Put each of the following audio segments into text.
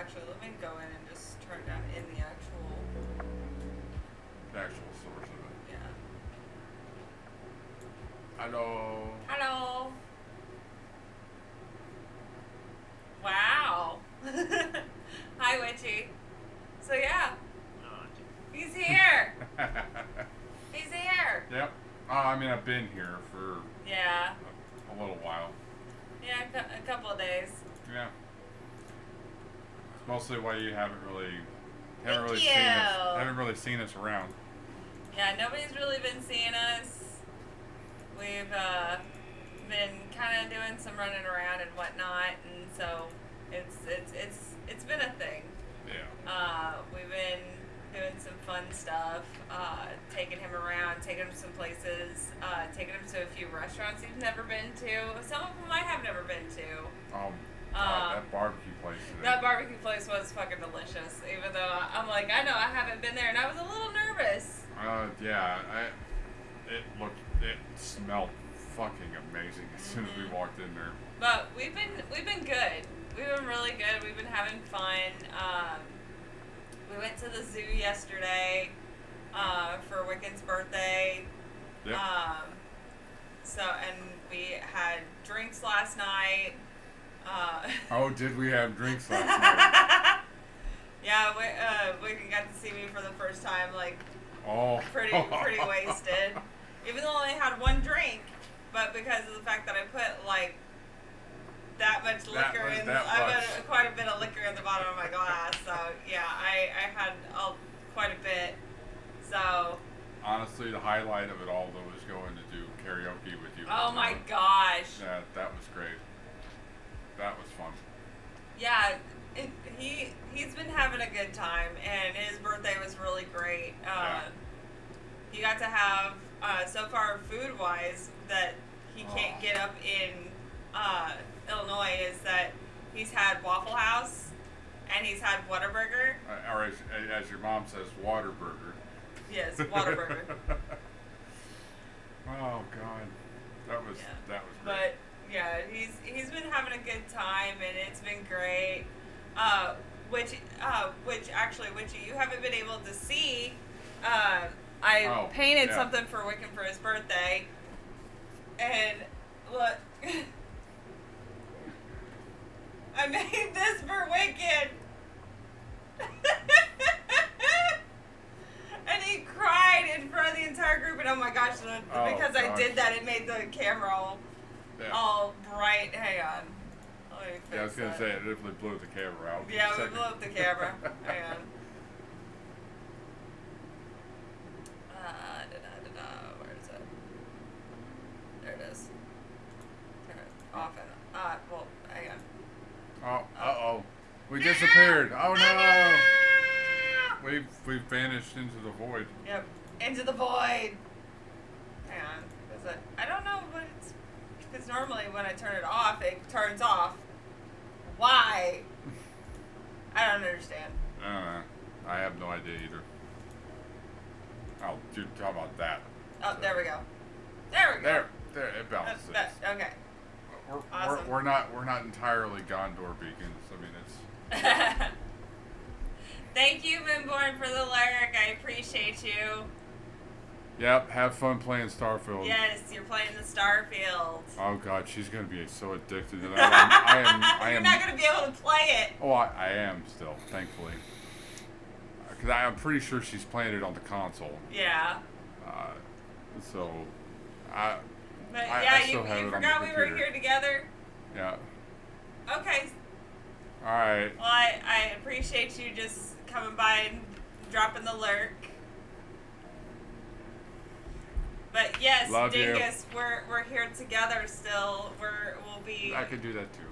Actually, let me go in and just turn down in the actual source of it. Yeah. Hello. Hello. Wow. Hi, Witchy. So yeah, he's here. He's here. Yep. I mean, I've been here for Yeah. a little while. Yeah, a couple of days. Yeah. It's mostly why you haven't really seen us around. Yeah, nobody's really been seeing us. We've been kind of doing some running around and whatnot, and so it's been a thing. Yeah. We've been doing some fun stuff, taking him around, taking him some places, taking him to a few restaurants he's never been to. Some of them I have never been to. That barbecue place today. That barbecue place was fucking delicious, even though I'm like, I know I haven't been there, and I was a little nervous. Yeah, it smelled fucking amazing as soon as we walked in there. But we've been good. We've been really good. We've been having fun. We went to the zoo yesterday for Wiccan's birthday. Yep. And we had drinks last night. Oh, did we have drinks last night? Yeah, Wiccan got to see me for the first time, like, pretty wasted. Even though I only had one drink, but because of the fact that I put, like, that much liquor I put quite a bit of liquor in the bottom of my glass, so, yeah, I had quite a bit, so. Honestly, the highlight of it all, though, was going to do karaoke with you. Oh, my gosh. Yeah, that was great. That was fun. Yeah, he's been having a good time, and his birthday was really great. He got to have, so far food-wise, that he can't get up in Illinois, is that he's had Waffle House, and he's had Whataburger. Or as your mom says, Waterburger. Yes, Whataburger. Oh, God. That was great. But, yeah, he's been having a good time, and it's been great. Which you haven't been able to see. I painted something for Wiccan for his birthday, and look, I made this for Wiccan, and he cried in front of the entire group. And oh my gosh, because I did that, it made the camera all bright. Hang on. I was going to say, it definitely blew the camera out. Yeah, we blew up the camera. Hang on. Where is it? There it is. Turn it off and hang on. Uh-oh. We disappeared. Oh, no. We've vanished into the void. Yep. Into the void. Hang on. I don't know what it's... Because normally when I turn it off, it turns off. Why? I don't understand. I have no idea either. Oh, dude, how about that? Oh, there we go. There we go. There, it balances. Okay. Awesome. We're not entirely Gondor beacons. I mean, it's. Thank you, Minborn, for the lyric. I appreciate you. Yep, have fun playing Starfield. Yes, you're playing the Starfield. Oh God, she's gonna be so addicted to that. I am. You're not gonna be able to play it. Oh, I am still, thankfully. Because I'm pretty sure she's playing it on the console. Yeah. So, you forgot we were here together? Yeah. Okay. Alright. Well, I appreciate you just coming by and dropping the lurk. But yes, Love Dingus, we're here together still. We'll be... I could do that too.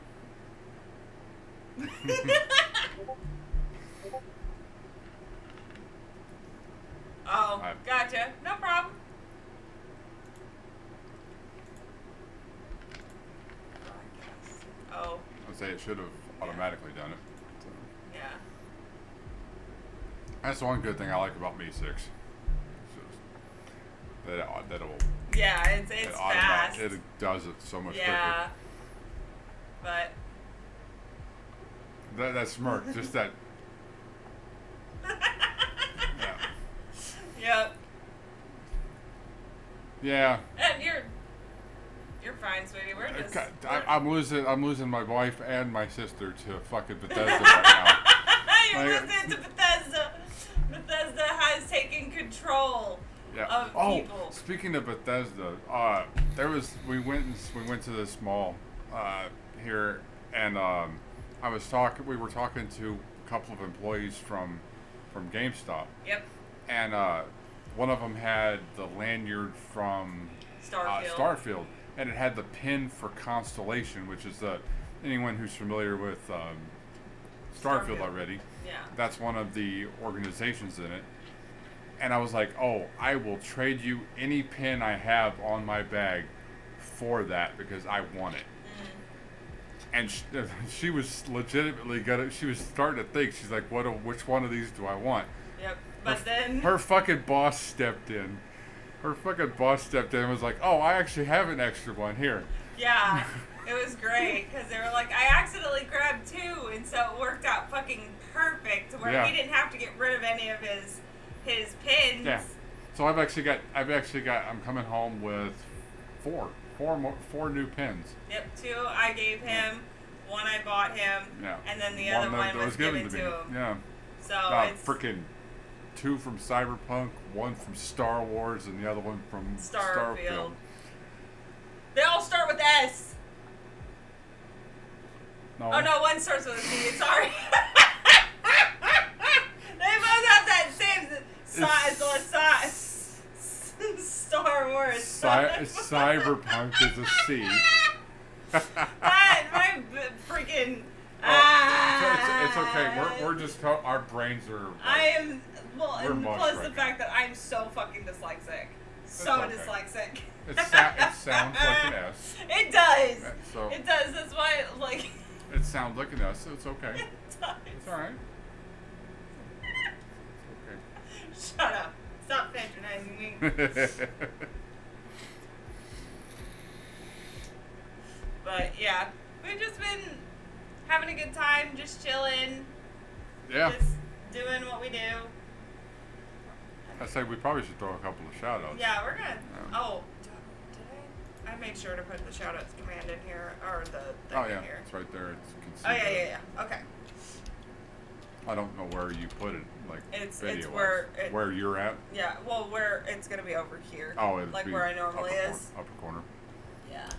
Oh, gotcha. No problem. Oh. I'd say it should have automatically done it. So. Yeah. That's one good thing I like about Mi 6. That it will. Yeah, it's fast. It does it so much quicker. Yeah. But that smirk, just that. Yeah. Yep. Yeah. And you're fine, sweetie. We're just. I'm losing my wife and my sister to fucking Bethesda right now. You're listening to Bethesda. Bethesda has taken control. Yeah. Of people. Speaking of Bethesda, we went to this mall here, and we were talking to a couple of employees from GameStop. Yep. And one of them had the lanyard from Starfield, and it had the pin for Constellation, which is anyone who's familiar with Starfield already. Yeah. That's one of the organizations in it. And I was like, oh, I will trade you any pin I have on my bag for that because I want it. And she was legitimately she was starting to think. She's like, which one of these do I want? Yep. But then her fucking boss stepped in. And was like, oh, I actually have an extra one here. Yeah. It was great because they were like, I accidentally grabbed two, and so it worked out fucking perfect where he didn't have to get rid of any of his pins. Yeah. So I'm coming home with four new pins. Yep, 2 I gave him, 1 I bought him, and then the other one was given to him. Yeah. So it's freaking 2 from Cyberpunk, 1 from Star Wars, and the other one from Starfield. They all start with S. No. Oh no, 1 starts with a C. Sorry. They both have that same size. Star Wars. Cyberpunk is a C. my freaking. It's okay. We're just our brains are. I am and plus the right fact that I'm so fucking dyslexic. Dyslexic. It sounds like an S. It does. So it does. That's why It sounds like an S. So it's okay. It does. It's all right. Shut up. Stop patronizing me. But yeah, we've just been having a good time, just chilling. Yeah. Just doing what we do. I say we probably should throw a couple of shout outs. Yeah, we're gonna. Yeah. Oh, did I? I made sure to put the shout outs command in here, or the thing in here. It's right there. Oh yeah. Okay. I don't know where you put it, it's where you're at. Yeah, well, where it's gonna be over here. Oh, it'd like be where I normally is. Upper corner. Yeah.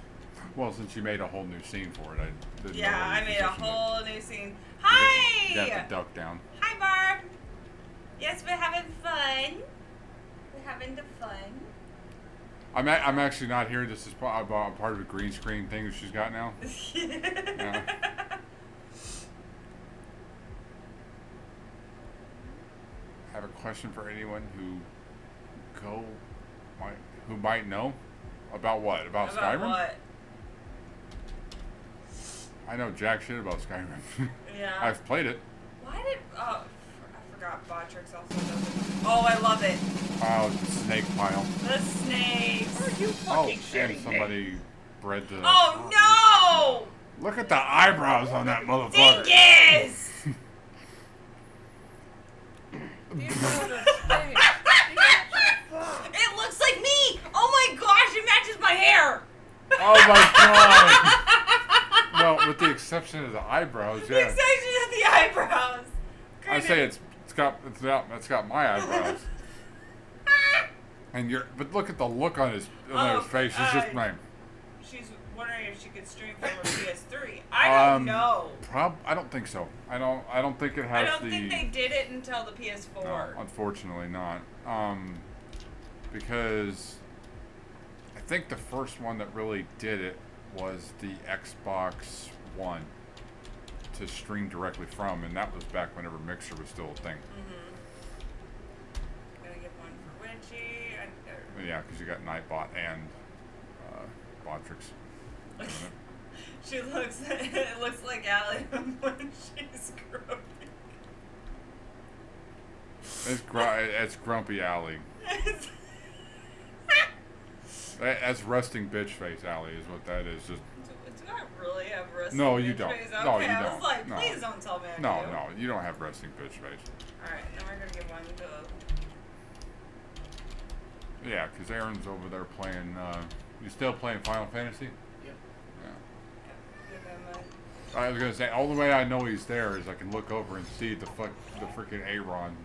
Well, since you made a whole new scene for it, I didn't. Yeah, I made a whole new scene. Hi. You have to duck down. Hi, Barb. Yes, we're having fun. We're having the fun. I'm actually not here. This is part of a green screen thing that she's got now. Yeah. I have a question for anyone who might know about what? About Skyrim? What? I know jack shit about Skyrim. Yeah. I've played it. Why did I forgot Botrix also does it. Oh, I love it. Oh, the snake pile. The snakes. Are you fucking shitting and somebody bred the. Oh no! Look at the eyebrows on that motherfucker. Dingus! It looks like me! Oh my gosh, it matches my hair! Oh my god! Well, with the exception of the eyebrows, yeah. The exception of the eyebrows. I say it's got my eyebrows. But look at the look on his face. He's just like. She's wondering if she could stream from her PS3. I don't know. I don't think so. I don't think it has. I don't think they did it until the PS4. No, unfortunately not. Because I think the first one that really did it was the Xbox One to stream directly from, and that was back whenever Mixer was still a thing. Mm-hmm. Gonna get one for Winchie. Yeah, because you got Nightbot and Botrix. She looks. It looks like Allie when she's grumpy. It's Grumpy Allie. That's resting bitch face Allie is what that is. Just. It's got really have wrestling No, you bitch don't. face? Okay, No, you I don't. was like, No. please don't tell me I No, do. no, you don't have resting bitch face. Alright, then we're gonna give one to... Yeah, because Aaron's over there playing, you still playing Final Fantasy? Yep. Yeah. Give him I was gonna say, all the way I know he's there is I can look over and see the freaking Aaron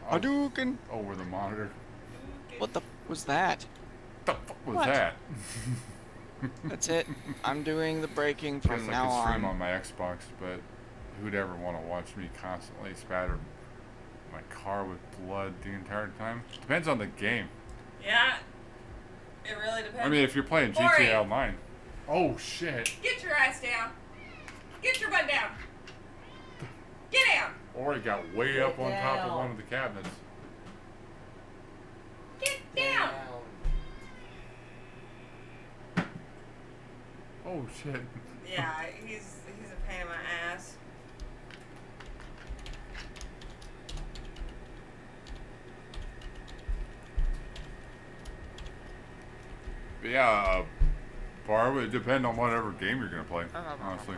Hadouken! over the monitor. What the was that? The fuck was What? that? That's it. I'm doing the breaking from Guess now I could stream on. on my Xbox, but who'd ever want to watch me constantly spatter my car with blood the entire time? Depends on the game. Yeah. It really depends. I mean, if you're playing Ori! GTA Online. Oh shit! Get your ass down. Get your butt down. Get down. Ori got way up on top of one of the cabinets. Get down. Oh shit! Yeah, he's a pain in my ass. But yeah, Bar would depend on whatever game you're gonna play. Honestly,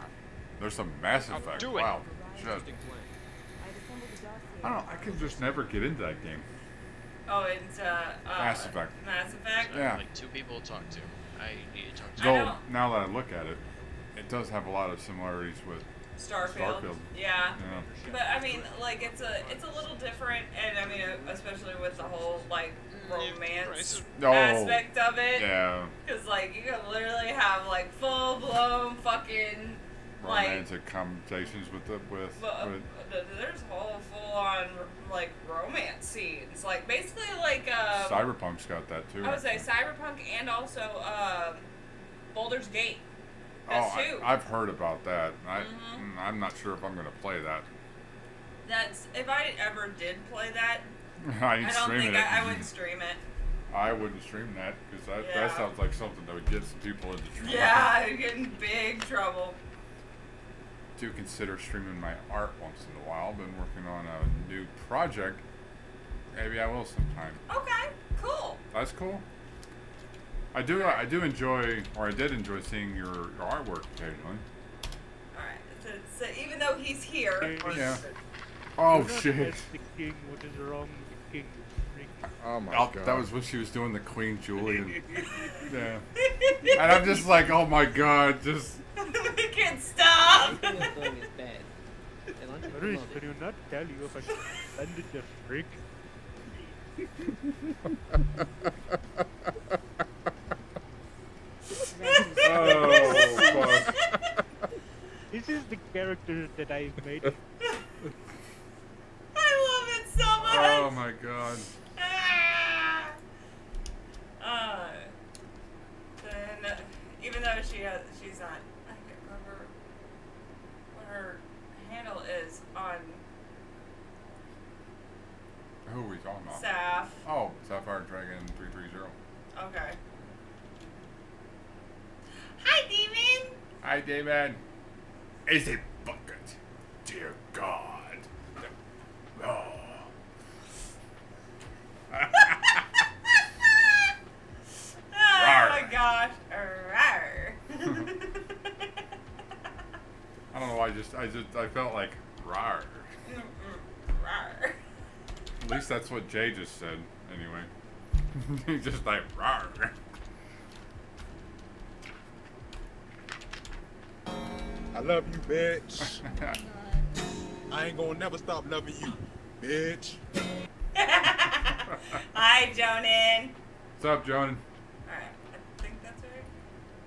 there's some Mass Effect. do it. Wow, shit. I don't know. I could just never get into that game. Oh, it's Mass Effect. Mass Effect. Yeah. Like 2 people to talk to. I need to talk to. I Though know. now that I look at it, it does have a lot of similarities with Starfield. Starfield. Yeah. Yeah. But I mean, like it's a little different, and I mean, especially with the whole like romance Oh, aspect of it. Yeah. Because like you can literally have like full blown fucking like. Romantic conversations with There's whole full on like romance scenes, like basically like Cyberpunk's got that too. I would say Cyberpunk and also Baldur's Gate. That's two. I've heard about that. I'm not sure if I'm gonna play that. That's if I ever did play that. I I ain't don't streaming think it. I wouldn't stream it. I wouldn't stream that because that Yeah. sounds like something that would get some people into trouble. Yeah, I'd get in big trouble. Do consider streaming my art once in a while. Been working on a new project. Maybe I will sometime. Okay, cool. That's cool. I do enjoy, or I did enjoy seeing your artwork occasionally. Alright, so even though he's here, Yeah. Oh Do not shit. ask the king what is wrong with the king. Oh my Oh, god. that was when she was doing the Queen Julian. Yeah. And I'm just like, oh my god, just. we can't stop. This song is bad. And I don't Maurice, love can it. you not tell you if I landed the freak? Oh fuck. This is the character that I've made. I love it so much. Oh my god. Ah! Then, even though she's not, I can't remember what her handle is on Who are we talking about? Saf. Oh, Sapphire Dragon 330. Okay. Hi, Demon. Hi, David. Is it bucket? Dear God. Oh. Oh Rawr. my gosh. Rawr. I don't know why I felt like rawr. Rawr. At least that's what Jay just said, anyway. He's just like rawr. I love you, bitch. I ain't gonna never stop loving you, bitch. Hi, Jonan. What's up, Joan? Alright, I think that's right.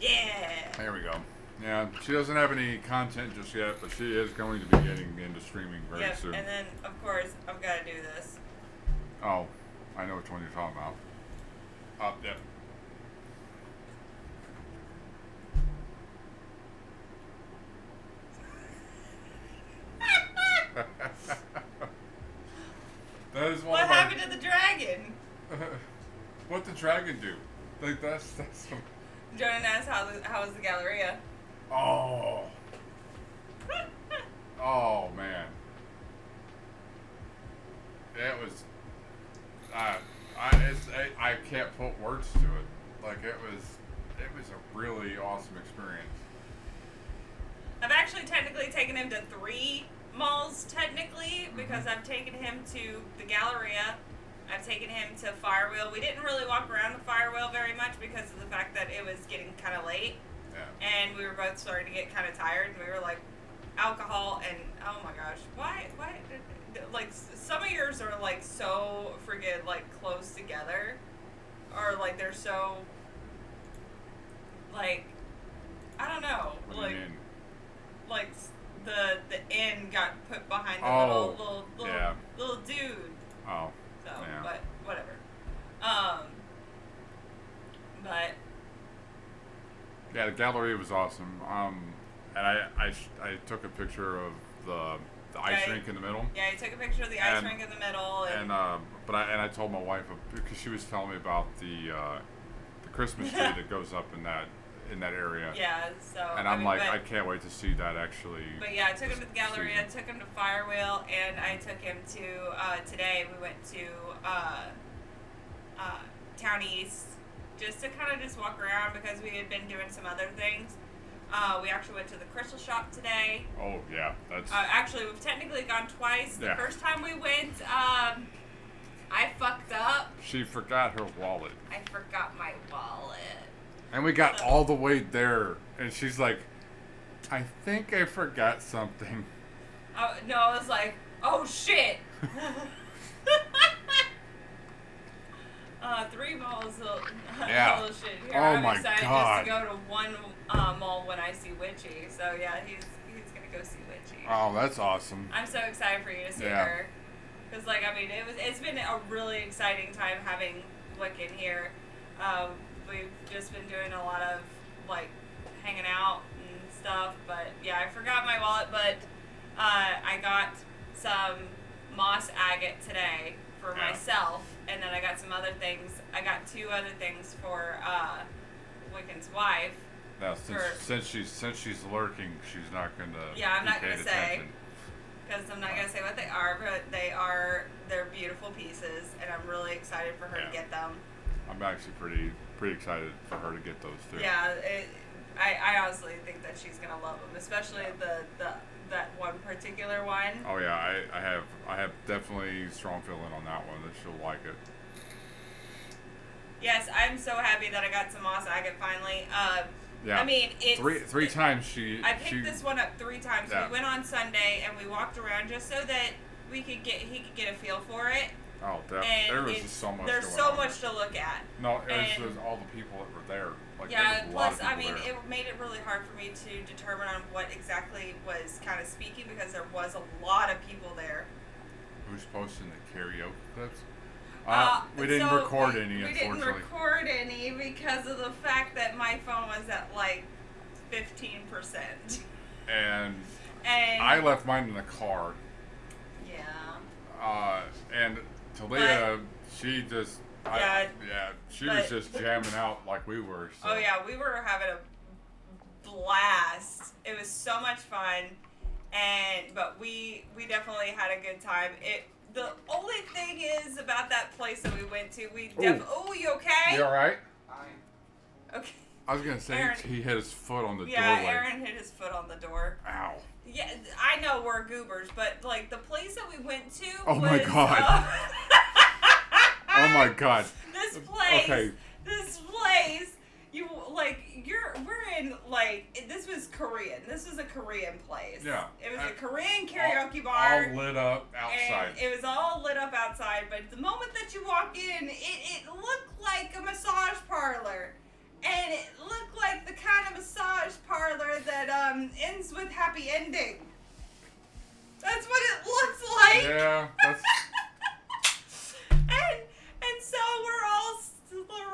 Yeah. There we go. Yeah, she doesn't have any content just yet, but she is going to be getting into streaming very Yep, soon. and then, of course, I've got to do this. Oh, I know which one you're talking about. Oh, yep. That is one What of my- happened to the dragon? What the dragon do? Like that's Jonan asked how was the Galleria? Oh. Oh man. It was. I can't put words to it. Like it was a really awesome experience. I've actually technically taken him to 3 malls, technically, because I've taken him to the Galleria. I've taken him to Firewheel. We didn't really walk around the Firewheel very much because of the fact that it was getting kind of late. Yeah. And we were both starting to get kind of tired. And we were like, alcohol and, oh my gosh, why, like, some of yours are, like, so friggin', like, close together. Or, like, they're so, like, I don't know. What do like, you mean? Like, the N got put behind the little dude. Oh. So, Yeah. but whatever. But Yeah, the Galleria was awesome. And I took a picture of the ice rink in the middle. Yeah, I took a picture of the ice rink in the middle. And I told my wife because she was telling me about the Christmas tree that goes up in that area. Yeah, so. And I can't wait to see that actually. But yeah, I took him to the Galleria, I took him to Firewheel, and I took him to, today we went to Town East just to kind of just walk around because we had been doing some other things. We actually went to the crystal shop today. Oh, yeah, that's. Actually, we've technically gone twice. The Yeah. first time we went, I fucked up. She forgot her wallet. I forgot my wallet. And we got all the way there, and she's like, I think I forgot something. Oh, no, I was like, oh shit. 3 malls, Yeah. little shit here. Oh I'm my excited God. just to go to one mall when I see Witchy. So yeah, he's gonna go see Witchy. Oh, that's awesome. I'm so excited for you to see her. Cause like I mean it's been a really exciting time having Wiccan here. We've just been doing a lot of like hanging out and stuff. But yeah, I forgot my wallet. But I got some moss agate today for myself, and then I got some other things. I got 2 other things for Wiccan's wife. Now, since she's lurking, she's not gonna. Yeah, I'm not gonna pay say. attention. Because I'm not gonna say what they are, but they're beautiful pieces, and I'm really excited for her to get them. I'm actually pretty excited for her to get those too. Yeah, I honestly think that she's gonna love them, especially that one particular one. Oh yeah, I have definitely strong feeling on that one that she'll like it. Yes, I'm so happy that I got some moss agate finally. Yeah. I mean, it's three times I picked this one up 3 times. Yeah. We went on Sunday and we walked around just so that he could get a feel for it. Oh, there was just so much. There's going so on. much to look at. No, and it was all the people that were there. Like, yeah, there was a lot of plus I people mean, there. it made it really hard for me to determine on what exactly was kind of speaking because there was a lot of people there. Who's posting the karaoke clips? We so didn't record any, we unfortunately. didn't record any because of the fact that my phone was at like 15%. And And I left mine in the car. yeah. And Talia, she just. She was but- just jamming out like we were. So. Oh yeah, we were having a blast. It was so much fun, but we definitely had a good time. The only thing is about that place that we went to, oh, you okay? You all right? Okay. I was gonna say Aaron, he hit his foot on the doorway. Yeah, Aaron hit his foot on the door. Ow. Yeah, I know we're goobers, but like the place that we went to. Oh was, my God. Oh my God. This place. Okay. This place. We're in like this was Korean. This was a Korean place. Yeah. It was a Korean karaoke bar. All lit up outside. And it was all lit up outside, but the moment that you walk in, it looked like a massage parlor. And it looked like the kind of massage parlor that ends with happy ending. That's what it looks like. Yeah, that's. and so we're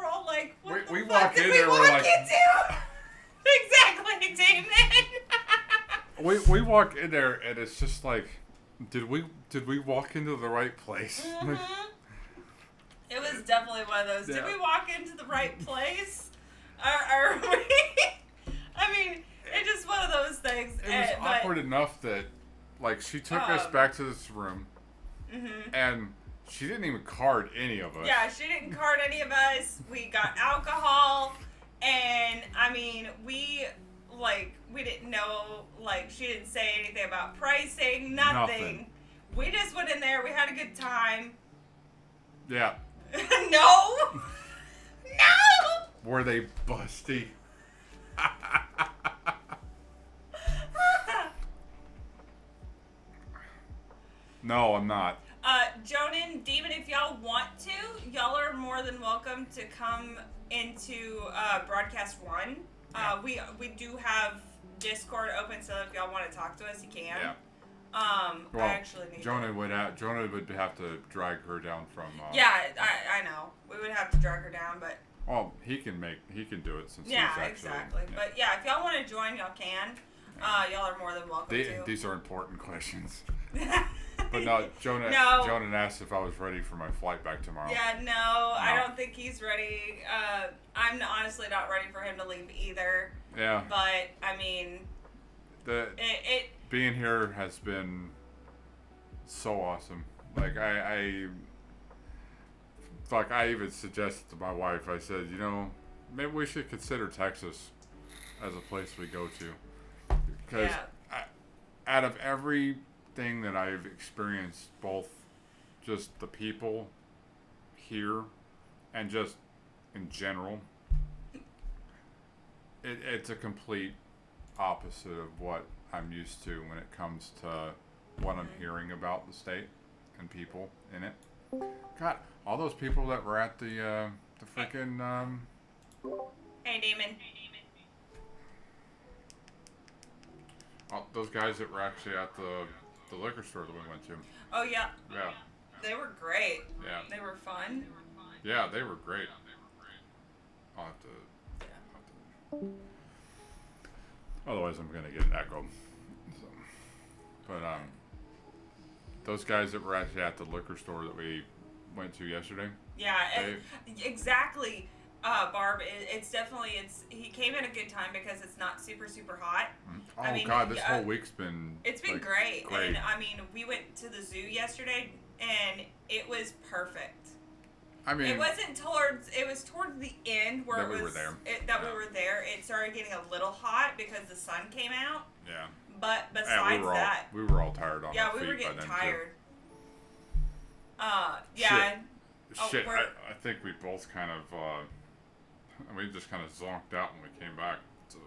all like, what We the fuck walk did in we there, we're walk like- into? Exactly, Damon. We walk in there and it's just like, did we walk into the right place? Mhm. It was definitely one of those. Did Yeah. we walk into the right place? Are we? I mean, it's just one of those things. It was awkward enough that, like, she took us back to this room, and she didn't even card any of us. Yeah, she didn't card any of us. We got alcohol, and I mean, we like, we didn't know, like, she didn't say anything about pricing, nothing. We just went in there, we had a good time. Yeah. No! No! Were they busty? No, I'm not. Jonan, Demon, if y'all want to, y'all are more than welcome to come into Broadcast 1. We do have Discord open, so if y'all want to talk to us, you can. Yeah. Well, I actually need Jonah would have to drag her down from. Yeah, I know. We would have to drag her down, but. Well, he can do it since he's actually. Exactly. Yeah. But yeah, if y'all want to join, y'all can. Y'all are more than welcome to. These are important questions. But no, Jonah asked if I was ready for my flight back tomorrow. Yeah, no, I don't think he's ready. I'm honestly not ready for him to leave either. Yeah. But I mean, being here has been so awesome. Like I even suggested to my wife. I said, maybe we should consider Texas as a place we go to, because out of everything that I've experienced, both just the people here and just in general, it's a complete opposite of what I'm used to when it comes to what I'm hearing about the state and people in it. God, all those people that were at the freaking Hey, Damon. those guys that were actually at the liquor store that we went to. Oh yeah. Yeah. They were great. Yeah. They were fun. Yeah, they were great. I'll have to. Otherwise, I'm gonna get an echo. So, but those guys that were actually at the liquor store that we went to yesterday. Yeah, exactly. Barb, it's definitely he came at a good time because it's not super super hot. Oh I mean, God, this whole week's been. It's been like, great. great. And I mean, we went to the zoo yesterday, and it was perfect. I mean, it was towards the end where we were there. We were there. It started getting a little hot because the sun came out. Yeah. But besides we were all tired on our yeah, feet we were getting by then tired. Too. Yeah. Shit. I think we both kind of we just kind of zonked out when we came back. So.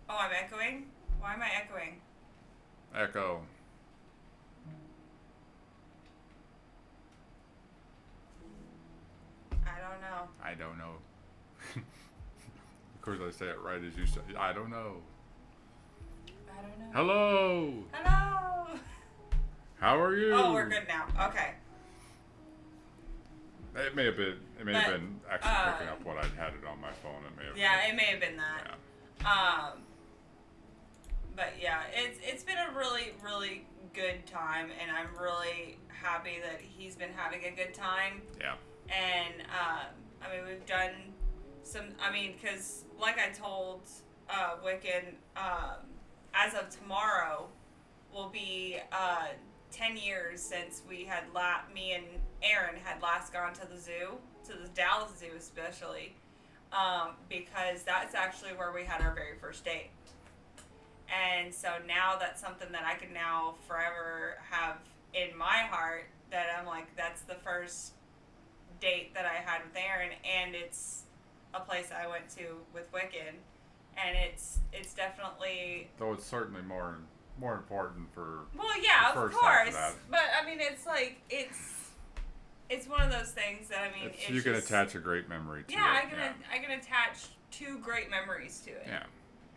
Oh, I'm echoing? Why am I echoing? Echo. I don't know. Of course, I say it right as you say. I don't know. I don't know. Hello. Hello. How are you? Oh, we're good now. Okay. It may have been actually picking up what I had it on my phone. It may have. Yeah, it may have been that. Yeah. But yeah, it's been a really really good time, and I'm really happy that he's been having a good time. Yeah. And I mean, we've done some. I mean, because like I told Wiccan, as of tomorrow, will be 10 years since we had me and Aaron had last gone to the zoo, to the Dallas Zoo especially, because that's actually where we had our very first date. And so now that's something that I can now forever have in my heart, that I'm like, that's the first date that I had with Aaron, and it's a place I went to with Wiccan, and it's definitely. Though it's certainly more important for. Well, yeah, the of first half of course, that. but I mean, it's like it's one of those things that I mean, you can attach a great memory to it. Yeah, I can attach two great memories to it. Yeah.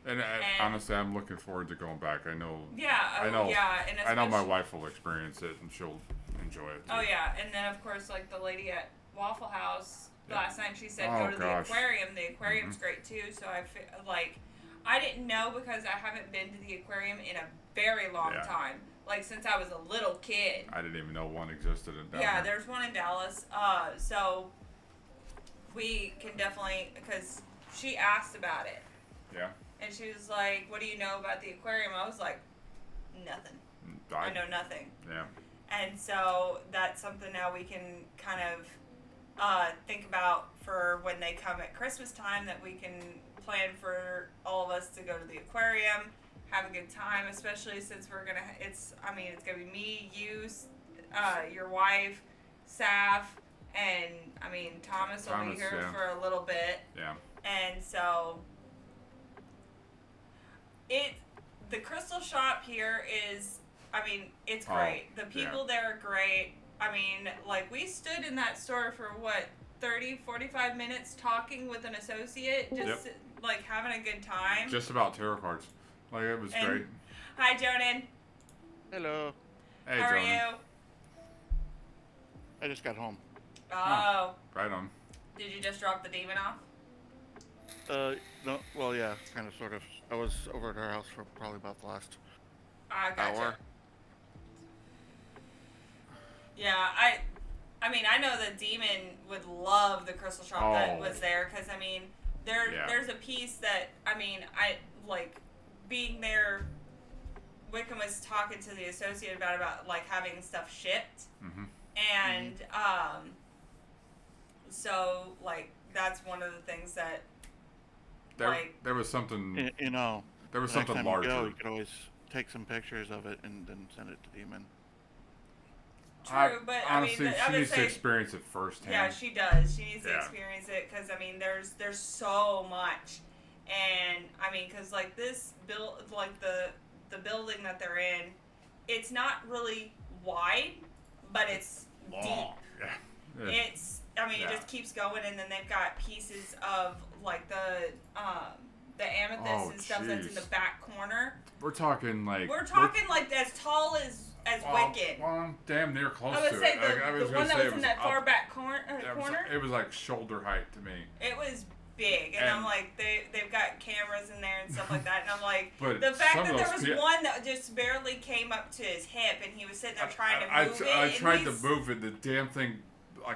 And honestly, I'm looking forward to going back. I know. Yeah. And I know my wife will experience it, and she'll enjoy it too. Oh yeah, and then of course, like the lady at Waffle House last night, she said go to the aquarium. The aquarium's great too. So I feel like I didn't know, because I haven't been to the aquarium in a very long time. Like since I was a little kid. I didn't even know one existed in Dallas. Yeah, there's one in Dallas. So we can definitely, because she asked about it. Yeah. And she was like, what do you know about the aquarium? I was like, nothing. I know nothing. Yeah. And so that's something now we can kind of think about for when they come at Christmas time, that we can plan for all of us to go to the aquarium, have a good time, especially since we're gonna. It's gonna be me, you, your wife, Saf, and Thomas will be here for a little bit. Yeah. And so the crystal shop here is, it's great. The people there are great. We stood in that store for 30, 45 minutes talking with an associate, just having a good time. Just about tarot cards. It was great. Hi, Jonan. Hello. Hey, How are Jonan. you? I just got home. Oh. Right on. Did you just drop the demon off? No, well, yeah, kind of, sort of. I was over at our house for probably about the last Gotcha. hour. Yeah, I know the demon would love the crystal shop that was there, because, there's a piece that, being there, Wickham was talking to the associate about having stuff shipped, and, so, that's one of the things that, there was something, there was something next time larger. you could always take some pictures of it and then send it to Demon. True, but honestly, she needs to experience it firsthand. Yeah, she does. She needs to experience it, because there's so much, and because this the building that they're in, it's not really wide, but it's long. Deep. Yeah. It's it just keeps going, and then they've got pieces of the amethyst and stuff that's in the back corner. We're talking as tall as Wicked. Well, I'm damn near close I would to say it. the one that was in that far back corner. It was like shoulder height to me. It was big, and I'm like, they've got cameras in there and stuff like that, and I'm like, but the fact that there was one that just barely came up to his hip, and he was sitting there trying to move it. I tried to move it. The damn thing,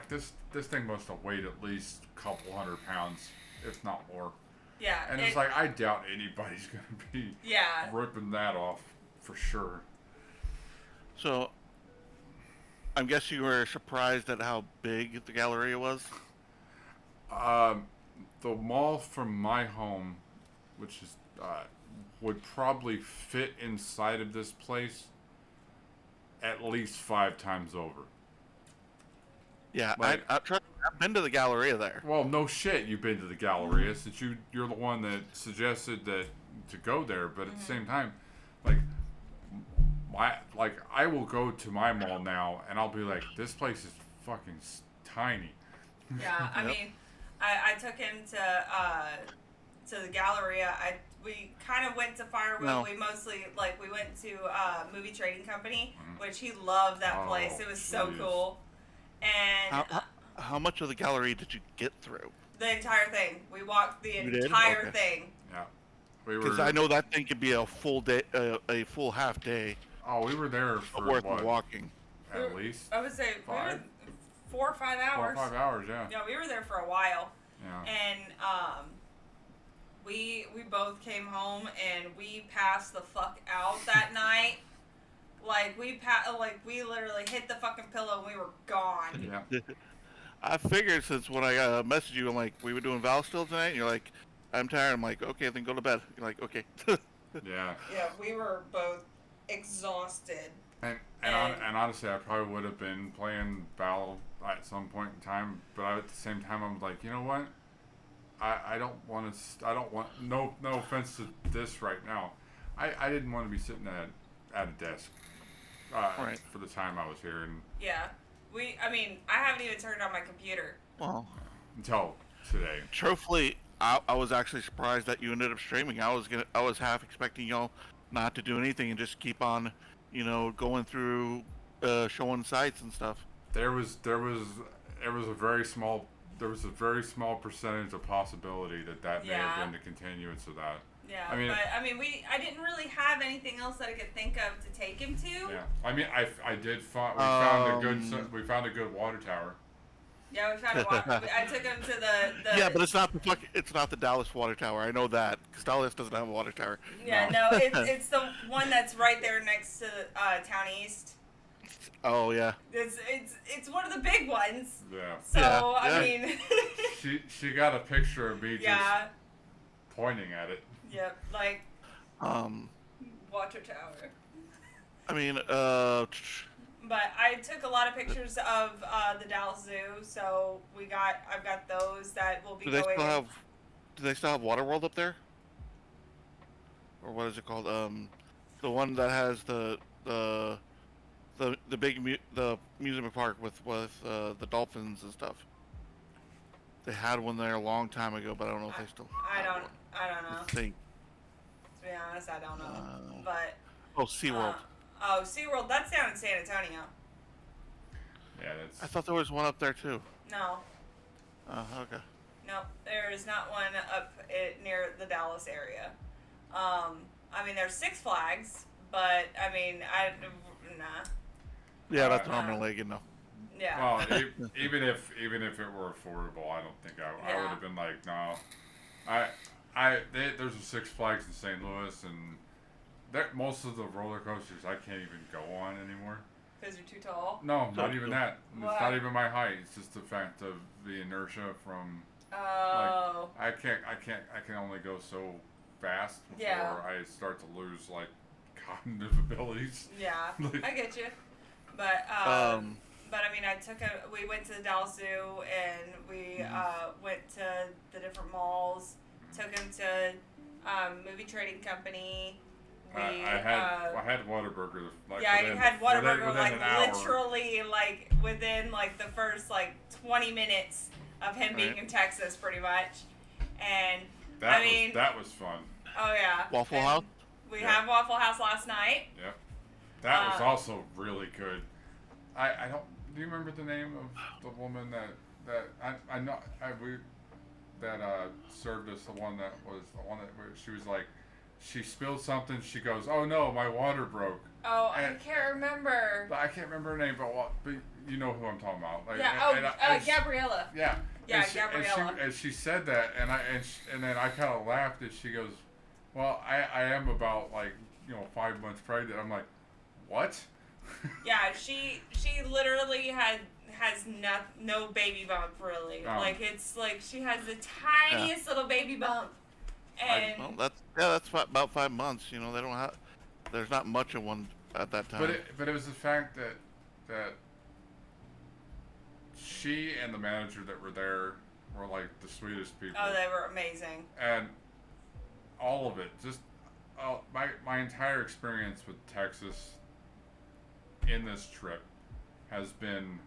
this thing must have weighed at least a couple 100 pounds, if not more. Yeah. And it's I doubt anybody's gonna be ripping that off for sure. So, I guess you were surprised at how big the Galleria was? The mall from my home, which is would probably fit inside of this place at least 5 times over. Yeah, I've been to the Galleria there. Well, no shit, you've been to the Galleria since you're the one that suggested that to go there. But at the same time, I will go to my mall now and I'll be like, this place is fucking tiny. Yeah, I took him to the Galleria. We kind of went to Firewheel. No. We mostly we went to Movie Trading Company, which he loved that place. It was so cool. And how much of the Galleria did you get through? The entire thing. We walked the entire thing. Yeah, because I know that thing could be a full day, a full half day. Oh, we were there for worth of walking. At least I would say 5? 4 or 5 hours. 4 or 5 hours, yeah. Yeah, we were there for a while. Yeah. And we both came home and we passed the fuck out that night. We literally hit the fucking pillow and we were gone. Yeah. I figured since when I messaged you, I'm like, we were doing Val still tonight, and you're like, I'm tired. I'm like, okay, then go to bed. You're like, okay. Yeah. Yeah, we were both exhausted. And honestly, I probably would have been playing Val at some point in time, but at the same time, I'm like, you know what? I don't want to. No offense to this right now. I didn't want to be sitting at a desk for the time I was here, and yeah, I haven't even turned on my computer. Well, until today. Truthfully, I was actually surprised that you ended up streaming. I was half expecting y'all not to do anything and just keep on, going through, showing sites and stuff. There was a very small percentage of possibility that may have been the continuance of that. Yeah, I didn't really have anything else that I could think of to take him to. Yeah, we found a good water tower. Yeah, we found a water. I took him to the. Yeah, but it's not the Dallas water tower. I know that because Dallas doesn't have a water tower. Yeah, no, it's the one that's right there next to Town East. Oh yeah. It's one of the big ones. Yeah. So I mean. she got a picture of me just pointing at it. Yep, like Um, water tower. I mean, But I took a lot of pictures of the Dallas Zoo, so I've got those that will be do they going. still have? Do they still have Waterworld up there? Or what is it called? The one that has the big the amusement park with the dolphins and stuff. They had one there a long time ago, but I don't know if they still. I have don't one. know. I think. To be honest, I don't know. Uh, But Oh, SeaWorld. SeaWorld, that's down in San Antonio. Yeah, that's. I thought there was one up there too. No, Okay. nope, there is not one up near the Dallas area. I mean, there's Six Flags, but I mean, nah. Yeah, that's Uh, an arm and a leg, you know. Yeah. Well, even if it were affordable, I don't think I would have been like, no. There's a Six Flags in St. Louis, and most of the roller coasters I can't even go on anymore. Because you're too tall? No, not even that. What? It's not even my height. It's just the fact of the inertia from. Oh. Like, I can only go so fast before Yeah. I start to lose like cognitive abilities. Yeah, Like- I get you. But but I mean, we went to the Dallas Zoo and we went to the different malls. Took him to movie trading company. I had Whataburger. Like, Yeah, you had Whataburger within like an hour. literally like within like the first like 20 minutes of him being in Texas, pretty much. And That was fun. oh yeah, Waffle And House? We Yeah. had Waffle House last night. Yep. That was also really good. I don't. Do you remember the name of the woman that served us? The one that where she was like, she spilled something. She goes, "Oh no, my water broke." Oh, And- I can't remember. I can't remember her name, but you know who I'm talking about. Like, Yeah. Gabriella. Yeah. Yeah, and Gabriella. And she said that, and then I kind of laughed, and she goes, "Well, I am about 5 months pregnant." I'm like, "What?" Yeah, she literally has no baby bump really. Oh. Like it's like she has the tiniest little baby bump, and Well, that's about 5 months. You know, they don't have. There's not much of one at that time. But it was the fact that she and the manager that were there were like the sweetest people. oh, they were amazing. And all of it, just my entire experience with Texas in this trip has been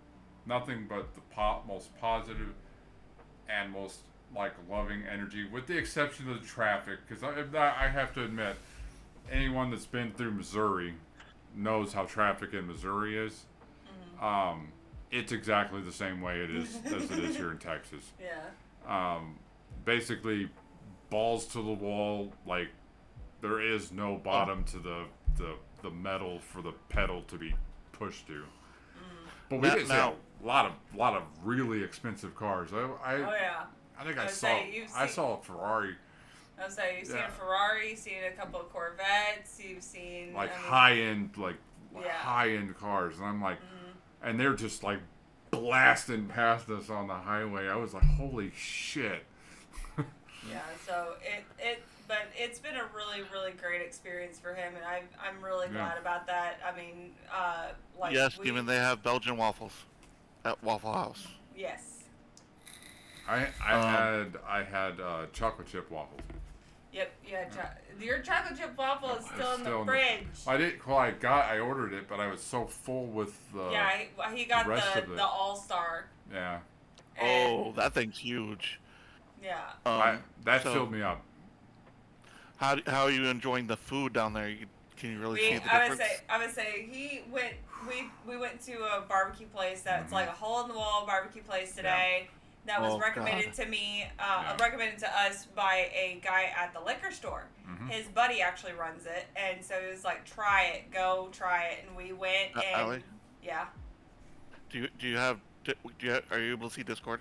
nothing but the most positive and most loving energy, with the exception of the traffic. Because I have to admit, anyone that's been through Missouri knows how traffic in Missouri is. Mm-hmm. It's exactly the same way it is as it is here in Texas. Yeah. Basically, balls to the wall. Like, there is no bottom to the metal for the pedal to be pushed to. But we did see a lot of really expensive cars. Oh yeah. I think I I saw a Ferrari. I was saying, you've seen Yeah. a Ferrari, you've seen a couple of Corvettes, you've seen High end Yeah. high end cars, and I'm like, Mm-hmm. and they're just like blasting past us on the highway. I was like, holy shit. Yeah, so but it's been a really, really great experience for him, and I'm really glad about that. I mean, yes, even they have Belgian waffles at Waffle House. Yes. I had chocolate chip waffles. Yep. Yeah. Your chocolate chip waffle is still in the in fridge. I did. Well, I ordered it, but I was so full with the. Yeah, he got rest of it. the All Star. Yeah. Oh, that thing's huge. Yeah. That so filled me up. How are you enjoying the food down there? Can you really see the difference? I would say we went to a barbecue place that's like a hole in the wall barbecue place today. That was recommended to me, recommended to us by a guy at the liquor store. Mm-hmm. His buddy actually runs it, and so he was like, "Try it, go try it," and we went and Allie? yeah. Are you able to see Discord?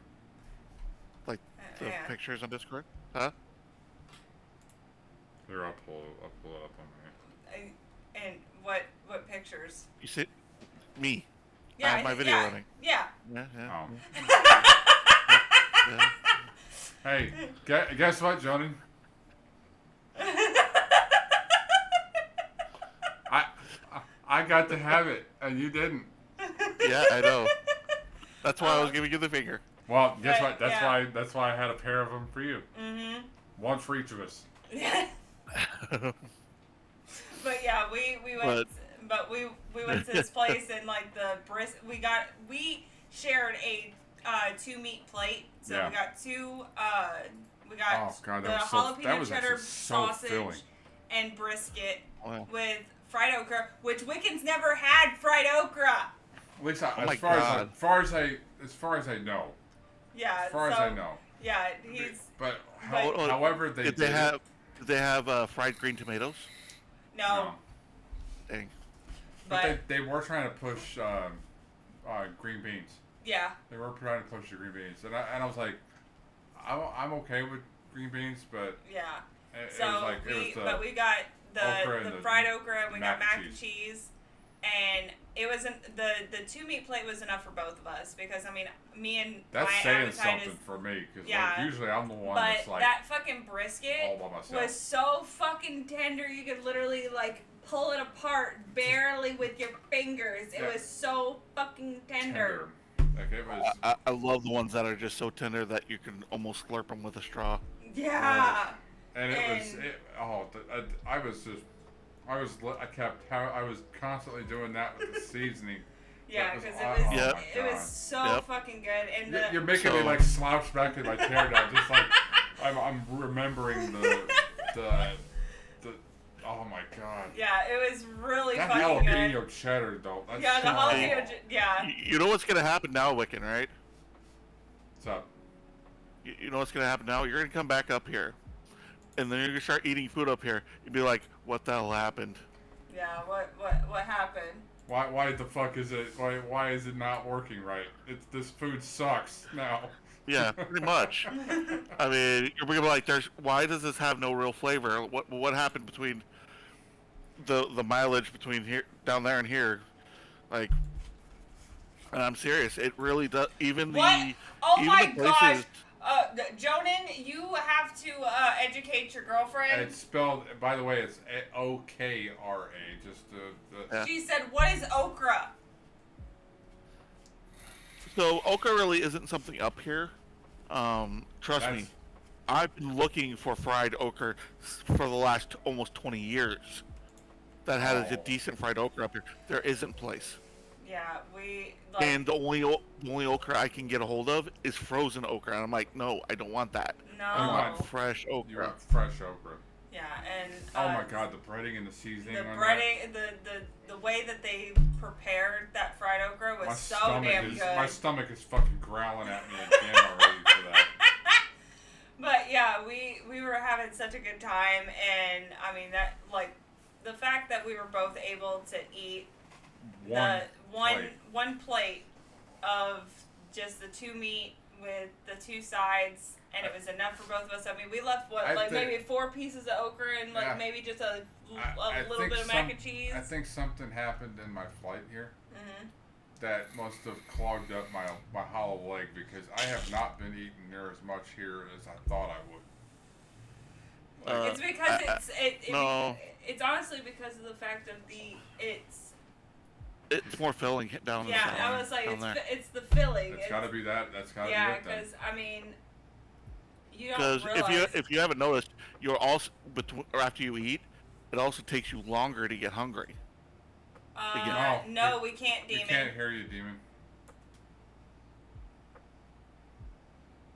Like the Yeah. pictures on Discord? Huh? Here, I'll pull it up on me. And what pictures? You see me? Yeah, I have my video yeah, running. Yeah. Yeah. Oh. Yeah. Hey, guess what, Johnny? I got to have it, and you didn't. Yeah, I know. That's why I was giving you the finger. Well, guess what? Yeah. That's why I had a pair of them for you. Mm-hmm. One for each of us. But yeah, we went, but we went to this place and like we shared a 2-meat plate, so Yeah. we got two we got Oh god, the that jalapeno was cheddar actually so sausage filling. and brisket Wow. with fried okra, which Wiccan's never had fried okra. At least Oh my as far God. as I know. Yeah, As far as I know. Yeah, he's But But- however Did they have fried green tomatoes? no, Dang. But they were trying to push green beans. yeah, They were trying to push the green beans, and I was like, I'm okay with green beans, but yeah. it So was like it was we got okra the and the fried okra and we got mac mac and and cheese, and it wasn't the 2-meat plate was enough for both of us because I mean me and that's my saying appetite something is, for me because Yeah. like, usually I'm the one but that's like that fucking brisket all by myself. was so fucking tender you could literally like pull it apart barely with your fingers. It Yeah. was so fucking tender. Like it was. I love the ones that are just so tender that you can almost slurp them with a straw. Yeah. And it And- was, I was constantly doing that with the seasoning. Yeah, That was because aw- oh Yep. my it was God. so Yep. fucking good. And You're making me So- like slouch back in my chair now, just like I'm remembering the oh my god. yeah, it was really That fucking good. jalapeno cheddar though. That's Yeah, the so- jalapeno. Yeah. You know what's gonna happen now, Wiccan, right? What's up? You know what's gonna happen now? You're gonna come back up here, and then you're gonna start eating food up here. You'd be like, "What the hell happened?" Yeah. What happened? Why the fuck is it? Why is it not working right? This food sucks now. Yeah, pretty much. I mean, you're gonna be like, why does this have no real flavor? What happened between the mileage between here down there and here? Like, and I'm serious. It really does. Even What? Oh even my the places, gosh. Jonan, you have to educate your girlfriend. It's spelled, by the way, it's Okra. Just Yeah. She said, "What is okra?" So okra really isn't something up here. Trust me, I've been looking for fried okra for the last almost 20 years. That has a Oh. decent fried okra up here. There isn't place. Yeah, we like. And the only okra I can get a hold of is frozen okra, and I'm like, no, I don't want that. No. I want fresh you okra. have fresh okra. Yeah, and Oh my god, the breading and the seasoning. the on breading, the way that they prepared that fried okra was my so stomach damn is good. my stomach is fucking growling at me again already for that. But yeah, we were having such a good time, and I mean that like the fact that we were both able to eat one plate of just the 2-meat with the 2 sides, and it was enough for both of us. I mean, we left maybe 4 pieces of okra and like Yeah. maybe just a I little think bit of mac and cheese. I think something happened in my flight here Mhm. that must have clogged up my hollow leg because I have not been eating near as much here as I thought I would. It's because no. it's honestly because of the fact of It's more filling down. yeah. down, I was like down there. it's the filling. It's got to be that. That's got to Yeah, be it then. because I mean, you don't Because realize. if you haven't noticed, you're also or after you eat, it also takes you longer to get hungry. No, we can't, We Demon. can't hear you, Demon.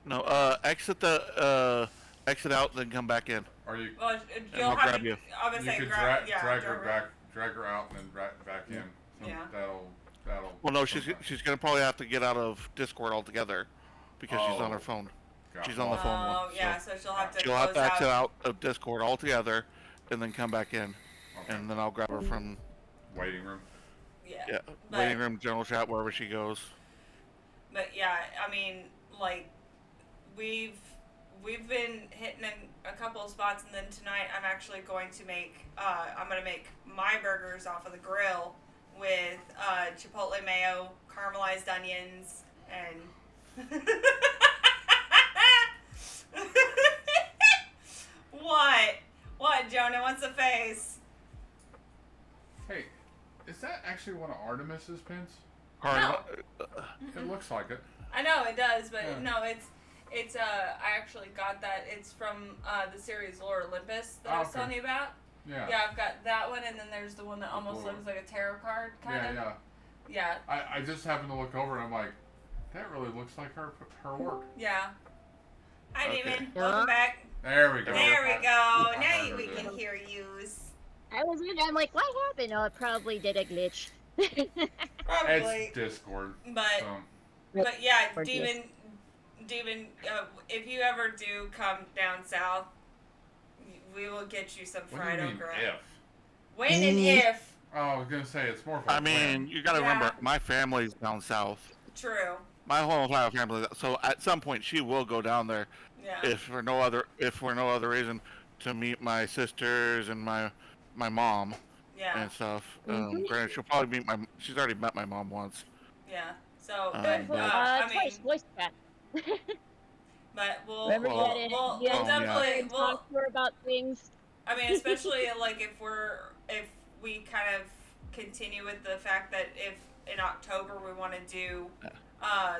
No, exit out, then come back in. Or you Well, you'll I'll have grab to. you. I would you say could grab drag her out, and then back in. So Yeah. That'll. Well, no, she's gonna probably have to get out of Discord altogether because she's on her phone. Gotcha. She's on the phone. Oh yeah, so she'll have to. She'll have to close exit out of Discord altogether, and then come back in, Okay. and then I'll grab her from Waiting room. yeah But- waiting room, general chat, wherever she goes. But yeah, I mean, like, we've been hitting a couple of spots, and then tonight I'm actually going to make. I'm gonna make my burgers off of the grill with chipotle mayo, caramelized onions, and. What? What, Jonah? What's the face? Hey, it's is that actually one of Artemis's pins? No. It looks like it. I know it does, but Yeah. no, it's I actually got that. It's from the series Lore Olympus that I was telling you about. Yeah. Yeah, I've got that one, and then there's the one that almost looks like a tarot card, kind of. Yeah. Yeah. I just happened to look over and I'm like, that really looks like her work. Yeah. Hi, Okay. David. Welcome back. There we go. There we go. Yeah. Now we can hear yous. I was wondering, I'm like, what happened? Oh, it probably did a glitch. Probably. It's Discord. But So. but yeah, Or Demon, if you ever do come down south, we will get you some What do fried you mean, okra. if? When and if. Oh, I was gonna say it's more. Of a I mean, plan. you gotta Yeah. remember, my family's down south. True. My whole entire family. So at some point, she will go down there, Yeah. if for no other reason, to meet my sisters and my mom Yeah. and stuff. Granted, she'll probably meet she's already met my mom once. Yeah. So, But- Twice voice chat. but we'll Remember Well, you had we'll yeah. definitely to talk to her about things. I mean, especially like if we kind of continue with the fact that if in October we want to do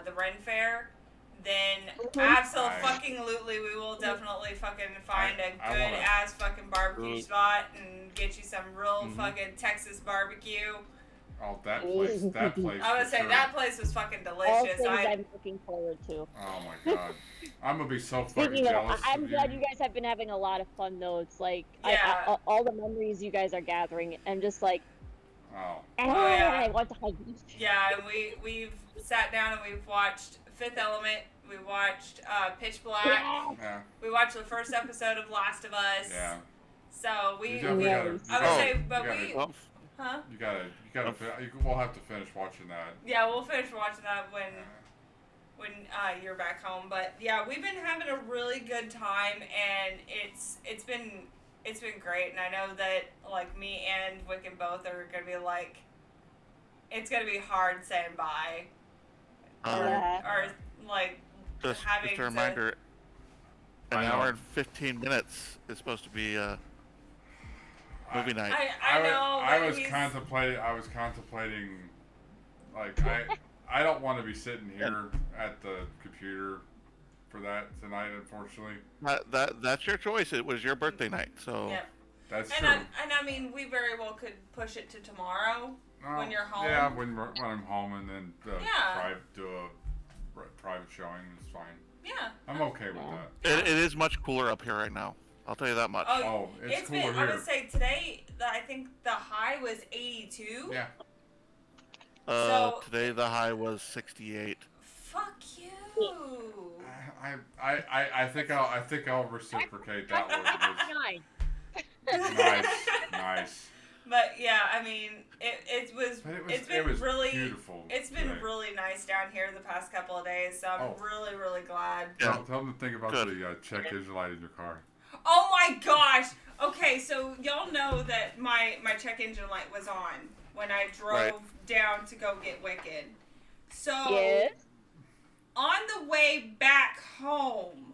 the Ren Fair, then absolutely we will definitely fucking find a I good wanna- ass fucking barbecue Ooh. spot and get you some real fucking Texas barbecue. Oh, that place. That place. I would for say sure. that place was fucking All delicious. things I'm looking forward to. Oh my god. I'm gonna be so fucking Speaking of, jealous. I'm of glad you guys have been having a lot of fun though. It's like Yeah. all the memories you guys are gathering. I'm just like, Oh. yeah. I want to hug you. Yeah, and we've sat down and we've watched Fifth Element. We watched Pitch Black. Yeah. Yeah. We watched the first episode of Last of Us. Yeah. So we You definitely gotta. I would Oh, say, but you gotta- we, Well, huh? You gotta. We'll have to finish watching that. Yeah, we'll finish watching that when you're back home. But yeah, we've been having a really good time, and it's been great. And I know that like me and Wiccan both are gonna be like, it's gonna be hard saying bye, Yeah. or like just having a to- reminder. I An know. hour and 15 minutes is supposed to be movie night. I know. I but was he's- contemplating. Like I don't want to be sitting here at the computer for that tonight, unfortunately. That's your choice. It was your birthday night, so Yeah. That's And true. I mean, we very well could push it to tomorrow. when you're home? Yeah, when I'm home, and then Yeah. do a private showing is fine. Yeah. I'm okay with that. it is much cooler up here right now. I'll tell you that much. Oh, it's cooler been. here. I would say today. I think the high was 82. Yeah. So- Today the high was 68. Fuck you. I think I'll reciprocate that one. Nine. Nice. But yeah, I mean, it's been really beautiful. It's been today. really nice down here the past couple of days. So I'm really glad. Yeah. Tell them to think about Good. the check engine light in your car. Oh my gosh. Okay, so y'all know that my check engine light was on when I drove Right. down to go get Wicked. So Yes. on the way back home,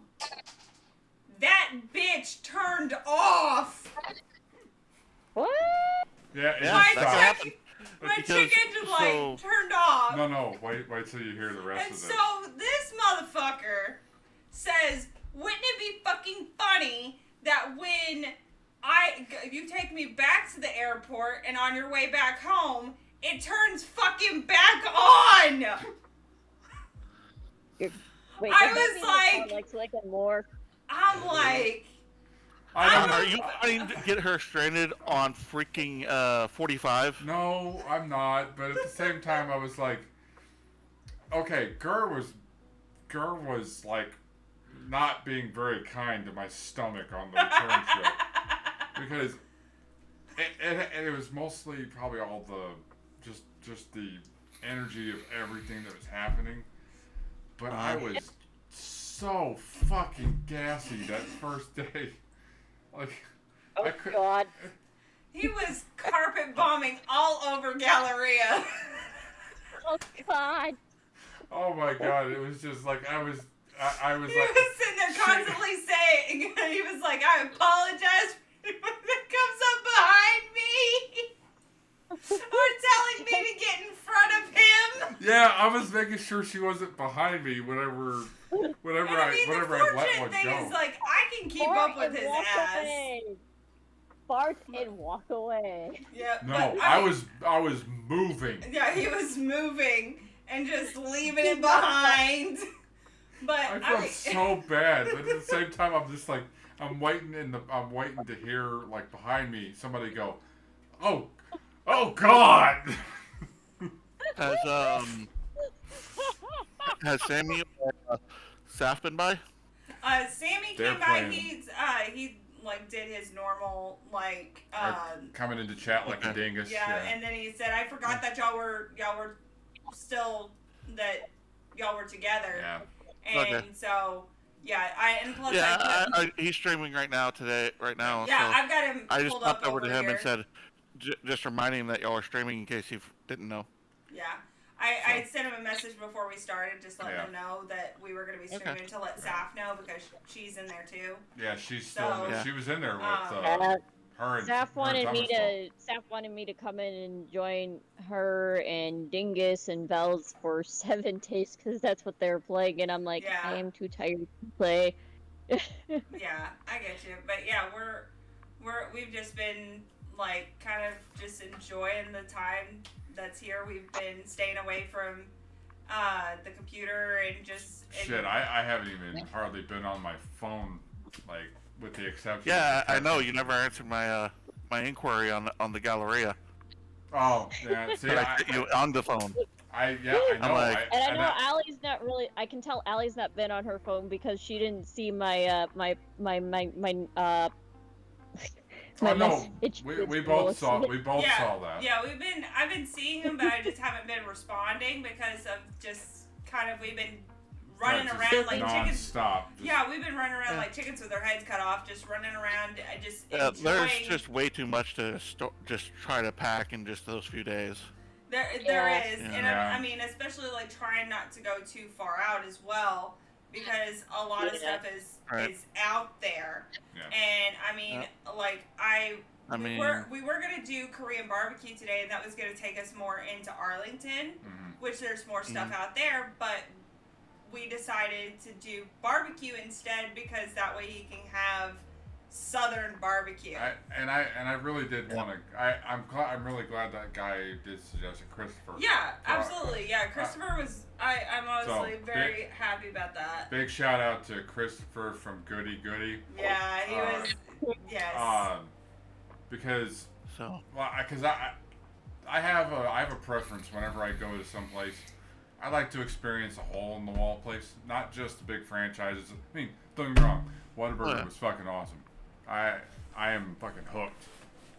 that bitch turned off. What? Yeah, it Yeah, just that stopped. happened. My Because- check engine light turned off. No, wait till you hear the rest And of this. so this motherfucker says, wouldn't it be fucking funny that when you take me back to the airport and on your way back home, it turns fucking back on? Wait, I does that was mean like- it's like a more. I'm like, I don't Are you planning to get her stranded on freaking 45? No, I'm not. But at the same time, I was like, okay, Gur was like not being very kind to my stomach on the return trip because it was mostly probably all the just the energy of everything that was happening. But I was so fucking gassy that first day. Like, Oh I could. God. he was carpet bombing all over Galleria. Oh God. Oh my god! It was just like I was He like. was sitting there constantly saying, he was like, I apologize for anyone that comes up behind me. telling me to get in front of him. Yeah, I was making sure she wasn't behind me whenever And I the let one fortunate thing go. is, like, I can keep Fart up with and his walk ass. away. Fart and walk away. Yeah, No, but, I was moving. Yeah, he was moving and just leaving it behind. But I felt so bad, but at the same time, I'm just like, I'm waiting to hear like behind me somebody go, oh God. Has Sammy or Saf been by? Sammy They're came by. playing. He like did his normal like Coming into chat like a dingus. yeah, and then he said, I forgot that y'all were still that y'all were together. Yeah. And so yeah, and plus he's streaming right now. Yeah, so I've got him. I just pulled popped up over to him here. and said, just reminding him that y'all are streaming in case he didn't know. Yeah. I sent him a message before we started, just letting him know that we were going to be streaming to let Saf know because she's in there too. Yeah, she's still. So, she was in there with Uh, her and Saf wanted me Thomas. Saf wanted me to come in and join her and Dingus and Vels for 7 days because that's what they were playing, and I'm like, Yeah. I am too tired to play. Yeah, I get you, but yeah, we've just been like kind of just enjoying the time that's here. We've been staying away from the computer and just Shit, I haven't even hardly been on my phone, like with the exception. Yeah, I know you never answered my my inquiry on the Galleria. Oh, yeah. See, you on the phone. I know. And I know Allie's not really. I can tell Allie's not been on her phone because she didn't see my my Oh, no, message. we both saw that. Yeah, I've been seeing him, but I just haven't been responding because of just kind of we've been running around like chickens. Non-stop. Yeah, we've been running around like chickens with their heads cut off, just running around. There's enjoying. just way too much to just try to pack in just those few days. There is, Yeah. and I mean, especially like trying not to go too far out as well, because a lot of stuff is out there. Yeah. And I mean, like we were gonna do Korean barbecue today, and that was gonna take us more into Arlington, which there's more stuff out there, but we decided to do barbecue instead because that way he can have Southern barbecue. I really did want to. I'm really glad that guy did suggest it, Christopher. Yeah, absolutely. Yeah, Christopher was. I'm honestly very happy about that. Big shout out to Christopher from Goody Goody. Yeah, he was. Yes. Because I have a preference whenever I go to some place. I like to experience a hole in the wall place, not just the big franchises. I mean, don't get me wrong, Whataburger was fucking awesome. I am fucking hooked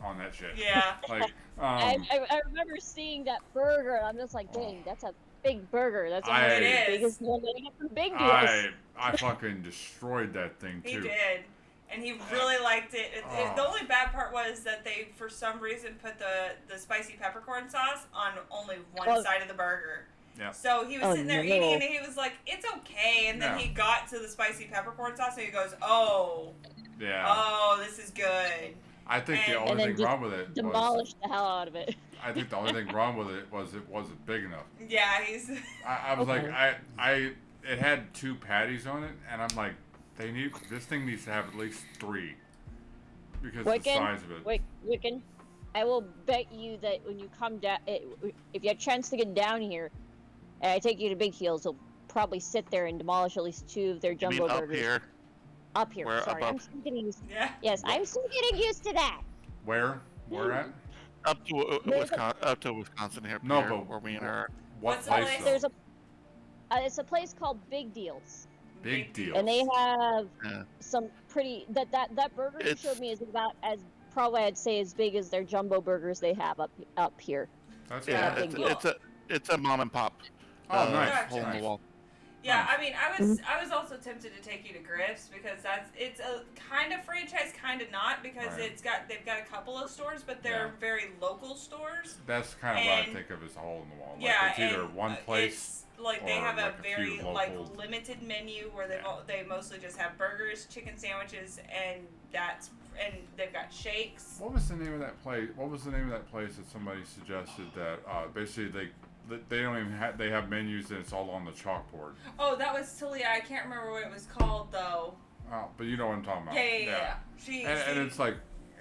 on that shit. Yeah. Like, I remember seeing that burger, and I'm just like, dang, that's a big burger. That's one of the biggest one they get from Big Deals. I fucking destroyed that thing too. He did. And he really liked it. The only bad part was that they, for some reason, put the spicy peppercorn sauce on only one side of the burger. Yeah. So he was sitting there eating, and he was like, "It's okay." And then he got to the spicy peppercorn sauce, and he goes, "Oh, this is good." I think the only thing wrong with it demolished the hell out of it. I think the only thing wrong with it was it wasn't big enough. Yeah, he's. I was like, it had 2 patties on it, and I'm like, this thing needs to have at least 3 because of the size of it. Wiccan, I will bet you that when you come down, if you have a chance to get down here, and I take you to Big Heels, he'll probably sit there and demolish at least 2 of their jumbo burgers. Up here. Sorry, I'm still getting used. Yes, I'm still getting used to that. Where at? Up to Wisconsin here. No, here, but where we are. What place? There's it's a place called Big Deals. Big Deals. And they have some pretty that burger you showed me is about as probably I'd say as big as their jumbo burgers they have up here. That's it's a mom and pop. Oh, nice. Hole in the wall. Yeah, I mean, I was also tempted to take you to Griff's because it's a kind of franchise, kind of not, because they've got a couple of stores, but they're very local stores. That's kind of what I think of as a hole in the wall. Like it's either one place. Like they have a very local... limited menu where they mostly just have burgers, chicken sandwiches, and and they've got shakes. What was the name of that place? What was the name of that place that somebody suggested that basically they don't even they have menus and it's all on the chalkboard. Oh, that was Talia. I can't remember what it was called though. Oh, but you know what I'm talking about. Yeah. And it's like,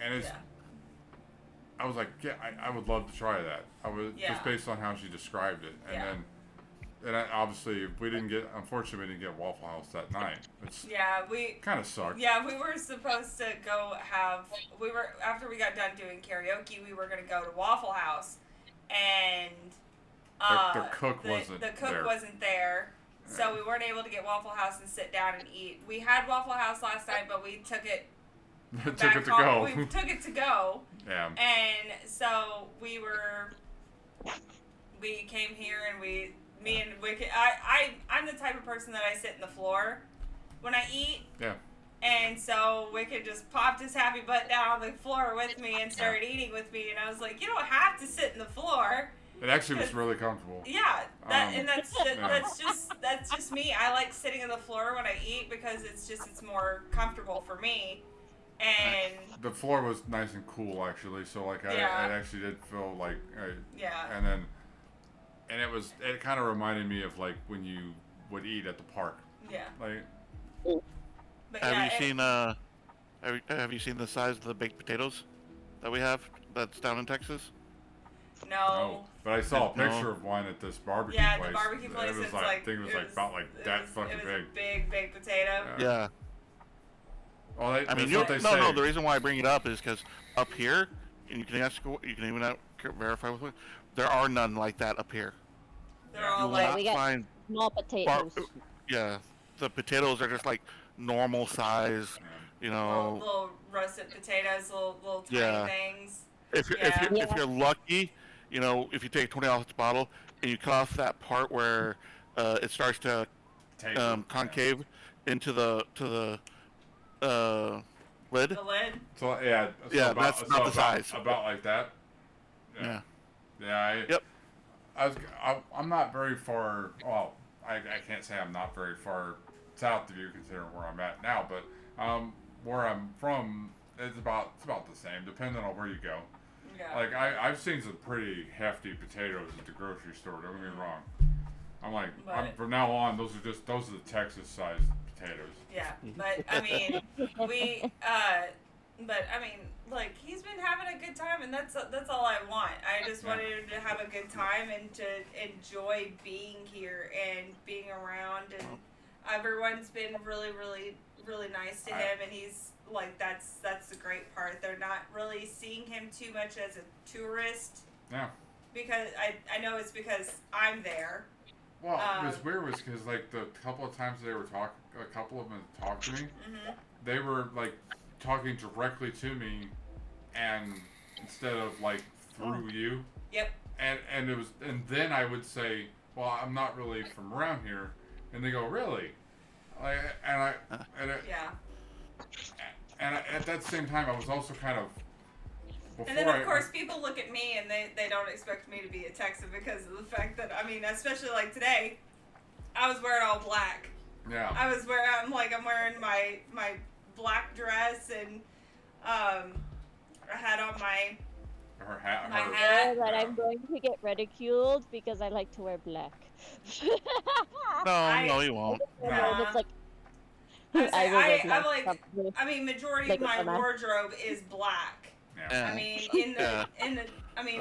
and it's. Yeah. I was like, yeah, I would love to try that. I was just Yeah. based on how she described it, and Yeah. obviously we didn't get. Unfortunately, we didn't get Waffle House that night. It's we kind of sucked. Yeah, we were supposed to go after we got done doing karaoke, we were gonna go to Waffle House, and The cook wasn't there. So we weren't able to get Waffle House and sit down and eat. We had Waffle House last night, but we took it. took it to go. We took it to go. Yeah. And so we came here and me and Wicked. I'm the type of person that I sit in the floor when I eat. Yeah. And so Wicked just popped his happy butt down on the floor with me and started eating with me. And I was like, you don't have to sit in the floor. It actually was really comfortable. Yeah, that's just me. I like sitting on the floor when I eat because it's more comfortable for me. And the floor was nice and cool actually, so like I actually did feel like and it kind of reminded me of like when you would eat at the park. Yeah. Like. But have you seen the size of the baked potatoes that we have? That's down in Texas. No. But I saw a picture of one at this barbecue place. Yeah, the barbecue place. It was like, I think it was about that fucking big. It was a big baked potato. Yeah. Well, I mean, no. The reason why I bring it up is because up here, and you can even verify with me, there are none like that up here. They're all like we got small potatoes. The potatoes are just like normal size, you know. Little russet potatoes, little tiny things. If you're lucky, you know, if you take a 20-ounce bottle and you cut off that part where it starts to concave into the lid. The lid. So yeah. That's about the size. About like that. Yeah. Yeah. I'm not very far. Well, I can't say I'm not very far south of you, considering where I'm at now. But where I'm from, it's about the same, depending on where you go. Yeah. Like I've seen some pretty hefty potatoes at the grocery store. Don't get me wrong. I'm like, from now on, those are the Texas sized potatoes. Yeah, but I mean, like he's been having a good time, and that's all I want. I just wanted him to have a good time and to enjoy being here and being around, and everyone's been really, really, really nice to him, and he's like that's the great part. They're not really seeing him too much as a tourist. Yeah. Because I know it's because I'm there. Well, it was weird because like the couple of times they were talking, a couple of them talked to me. They were like talking directly to me, and instead of like through you. Yep. And it was, and then I would say, well, I'm not really from around here, and they go, really? And at that same time, I was also kind of. And then, of course, people look at me and they don't expect me to be a Texan because of the fact that, I mean, especially like today, I was wearing all black. Yeah. I'm wearing my black dress and I had on my hat. But I'm going to get ridiculed because I like to wear black. No, you won't. It's like, majority of my wardrobe is black. Yeah. I mean,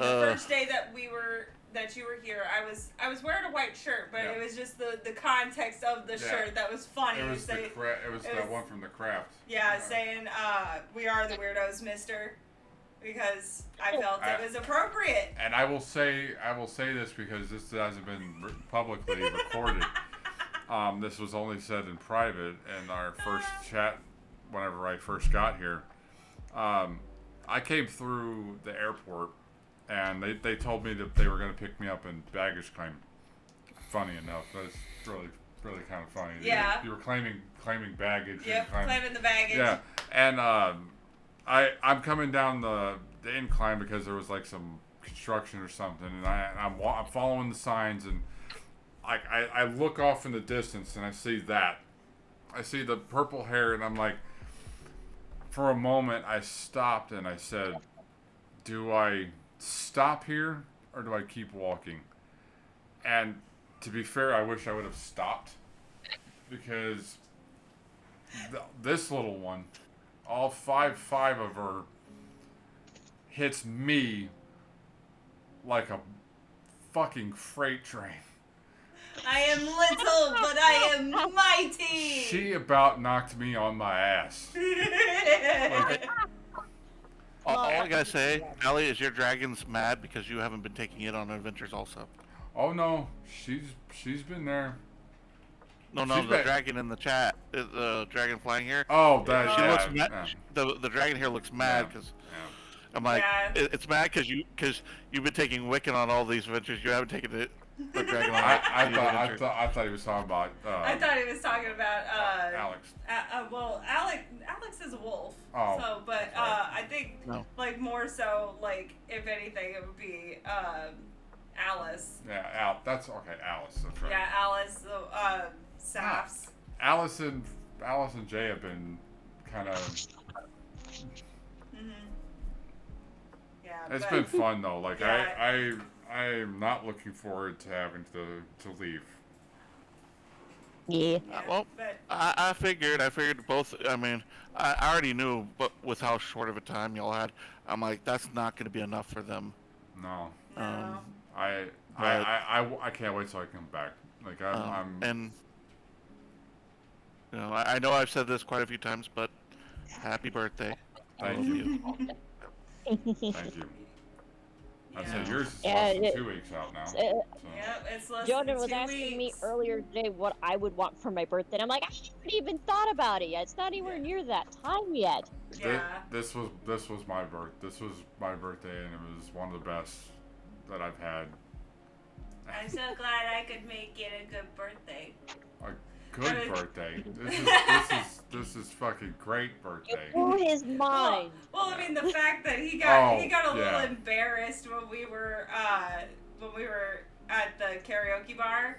the first day that you were here, I was wearing a white shirt, but it was just the context of the shirt that was funny. It was the one from the craft. Yeah, saying we are the weirdos, mister, because I felt it was appropriate. And I will say this because this hasn't been publicly recorded. This was only said in private in our first chat whenever I first got here. I came through the airport, and they told me that they were going to pick me up in baggage claim. Funny enough, that's really kind of funny. Yeah. You were claiming baggage. Yep, claiming the baggage. Yeah, and I'm coming down the incline because there was like some construction or something, and I'm following the signs, and I look off in the distance, and I see the purple hair, and I'm like. for a moment, I stopped and I said, do I stop here or do I keep walking? And to be fair, I wish I would have stopped because this little one, all five of her, hits me like a fucking freight train. I am little, but I am mighty. She about knocked me on my ass. Like, all I gotta say, Ellie, is your dragon's mad because you haven't been taking it on adventures also. oh no, she's been there. No, the dragon in the chat, the dragon flying here. Oh, that She yeah, looks mad. yeah. The dragon here looks mad because I'm like, it's mad because you've been taking Wiccan on all these adventures. You haven't taken the dragon on. I thought he was talking about. I thought he was talking about Alex. Well, Alex is a wolf. Oh, So, but I think like more so like if anything it would be Alice. Yeah, that's okay. Alice, that's right. Yeah, Alice. Safs. Alice and Jay have been kind of. Mhm. Yeah. It's but, been fun though. Like Yeah. I'm not looking forward to having to leave. Yeah. Well, but I figured both. I mean, I already knew, but with how short of a time y'all had, I'm like, that's not going to be enough for them. No. no. I can't wait till I come back. Like I'm and you know, I know I've said this quite a few times, but happy birthday. Thank I love you. Thank you. I said yours is less than 2 weeks out now. So. Yep, it's less Jordan than was 2 asking me weeks. earlier today what I would want for my birthday. And I'm like, I haven't even thought about it yet. It's not anywhere near that time yet. Yeah. This was my birthday, and it was one of the best that I've had. I'm so glad I could make it a good birthday. A good birthday. This is fucking great birthday. You blew his mind. Well, I mean the fact that he got a little yeah. embarrassed when we were at the karaoke bar,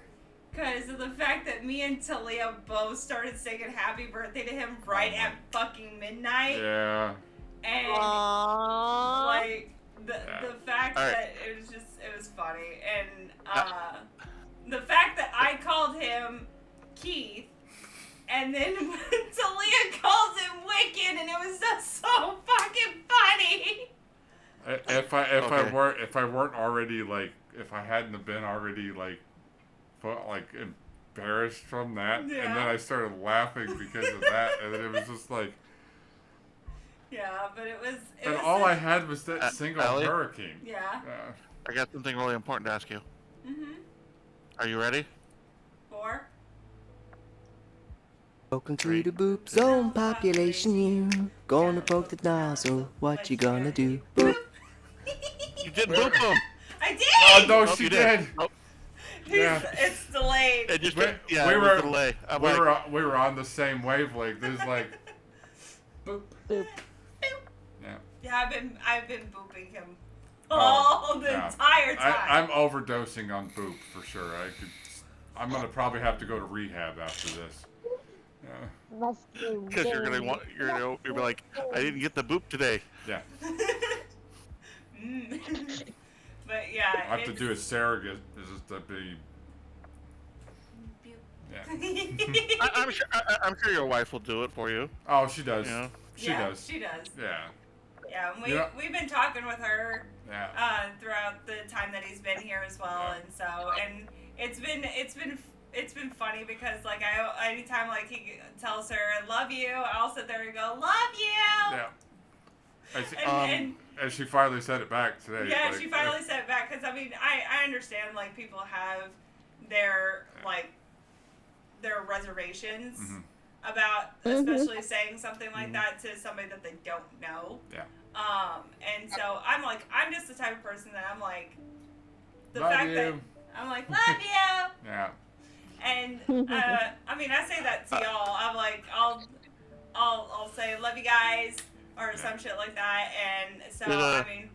because of the fact that me and Talia both started singing "Happy Birthday" to him right at fucking midnight. Yeah. And Aww. like the fact that it was funny, and the fact that I called him Keith, and then Talia calls him Wiccan, and it was just so fucking funny. If I weren't already like, if I hadn't have been already like embarrassed from that, and then I started laughing because of that, and then it was just like. Yeah, but it was. And all I had was that single Ellie? hurricane. Yeah. I got something really important to ask you. Mhm. Are you ready? 4. Welcome to the boop zone population. You gonna poke the nozzle? What you gonna do? Boop. You did boop them. I did. Oh no, Nope, she you did. Nope. Yeah. It's delayed. It just We it was were a delay. we were on the same wavelength. There's like boop. Boop. Yeah, I've been booping him all the entire time. I'm overdosing on boop for sure. I'm gonna probably have to go to rehab after this. Yeah. Because you're gonna be like, I didn't get the boop today. Yeah. But yeah, I have to do a surrogate. Is just to be. Yeah. I'm sure your wife will do it for you. Oh, she does. Yeah. She does. She does. Yeah. Yeah, and Yeah. we've been talking with her Yeah. throughout the time that he's been here as well, and it's been funny because like anytime like he tells her I love you, I'll sit there and go love you. Yeah. And she finally said it back today. Yeah, like, she finally said it back because I mean I understand like people have their like their reservations. Mhm. About especially saying something like that to somebody that they don't know. Yeah. And so I'm just the type of person that I'm like, the Love fact you. that I'm like, love you. Yeah. And I mean, I say that to y'all. I'm like, I'll say love you guys or some shit like that. And so I mean,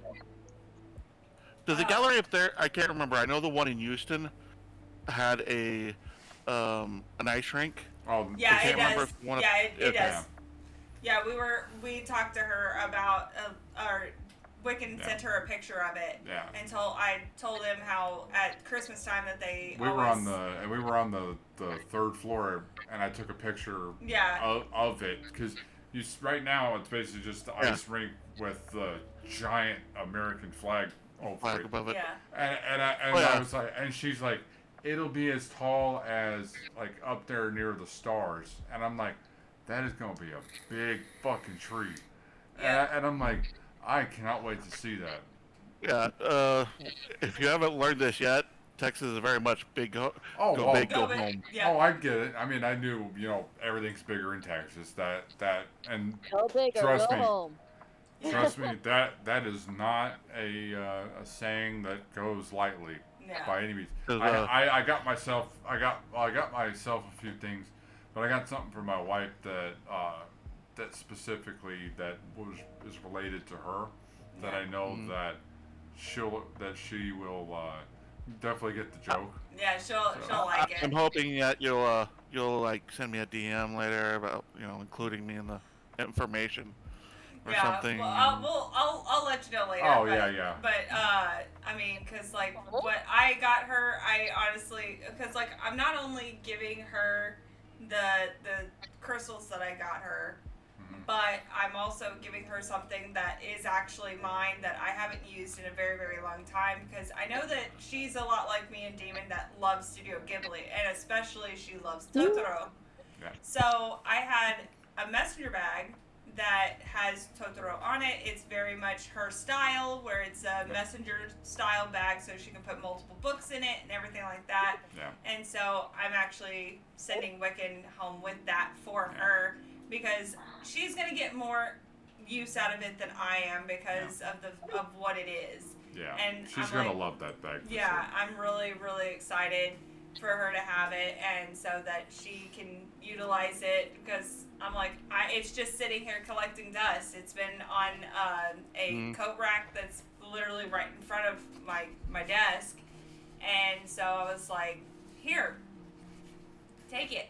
does the gallery up there? I can't remember. I know the one in Houston had an ice rink. Oh, yeah, I can't it remember does. if one Yeah, it does. Yeah. Yeah, we talked to her about our Wiccan sent her a picture of it. Yeah. Until I told him how at Christmas time that we were on the third floor, and I took a picture of it because right now it's basically just the ice rink with the giant American flag above it. Yeah. I was like, and she's like, it'll be as tall as like up there near the stars, and I'm like, that is gonna be a big fucking tree. Yeah. And I'm like, I cannot wait to see that. Yeah. If you haven't learned this yet, Texas is very much big. Go big, go home. Yeah. Oh, I get it. I mean, I knew everything's bigger in Texas. And Go big or trust go me, home. trust me, that is not a saying that goes lightly by any means. I got myself a few things, but I got something for my wife that specifically is related to her, that I know that she will definitely get the joke. Yeah, she'll like it. I'm hoping that you'll like send me a DM later about including me in the information or something. Well, I'll let you know later. Oh, yeah. But I mean, because like what I got her, I honestly, because like I'm not only giving her the crystals that I got her, but I'm also giving her something that is actually mine that I haven't used in a very, very long time, because I know that she's a lot like me and Demon that loves Studio Ghibli, and especially she loves Totoro. Yeah. So I had a messenger bag that has Totoro on it. It's very much her style, where it's a messenger style bag, so she can put multiple books in it and everything like that. Yeah. And so I'm actually sending Wiccan home with that for her, because she's gonna get more use out of it than I am because of what it is. Yeah. And she's gonna love that bag. For sure. I'm really, really excited for her to have it, and so that she can utilize it, because I'm like, it's just sitting here collecting dust. It's been on a coat rack that's literally right in front of my desk, and so I was like, here, take it.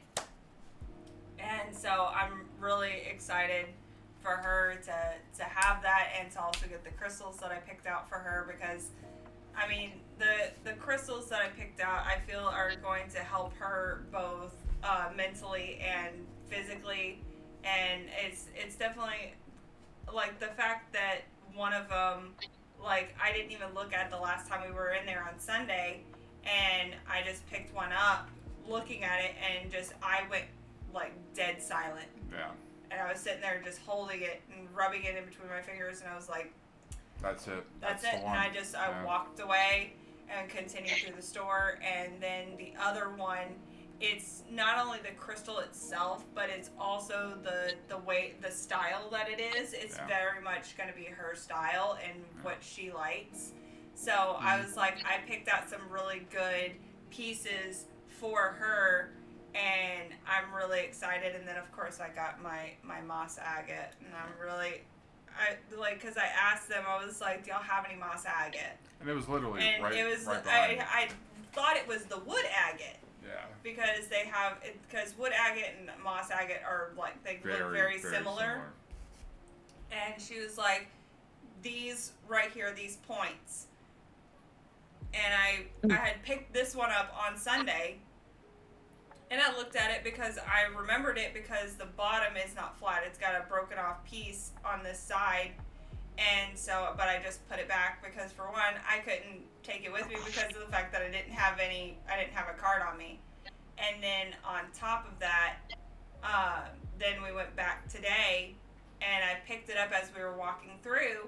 And so I'm really excited for her to have that, and to also get the crystals that I picked out for her, because I mean the crystals that I picked out, I feel are going to help her both mentally and physically, and it's definitely like the fact that one of them, like, I didn't even look at the last time we were in there on Sunday, and I just picked one up looking at it, and I went like dead silent. Yeah. And I was sitting there just holding it and rubbing it in between my fingers, and I was like, that's it. That's it. And I walked away and continued through the store. And then the other one, it's not only the crystal itself, but it's also the style that it is. It's very much going to be her style and what she likes. So I was like, I picked out some really good pieces for her, and I'm really excited. And then of course I got my moss agate, and I'm really, because I asked them, I was like, do y'all have any moss agate? And it was literally right behind. I thought it was the wood agate. Yeah. Because because wood agate and moss agate are like, they look very similar. And she was like, these right here, these points. And I had picked this one up on Sunday. And I looked at it because I remembered it, because the bottom is not flat. It's got a broken off piece on this side. And so, but I just put it back because, for one, I couldn't take it with me because of the fact that I didn't have a card on me. And then on top of that, then we went back today, and I picked it up as we were walking through,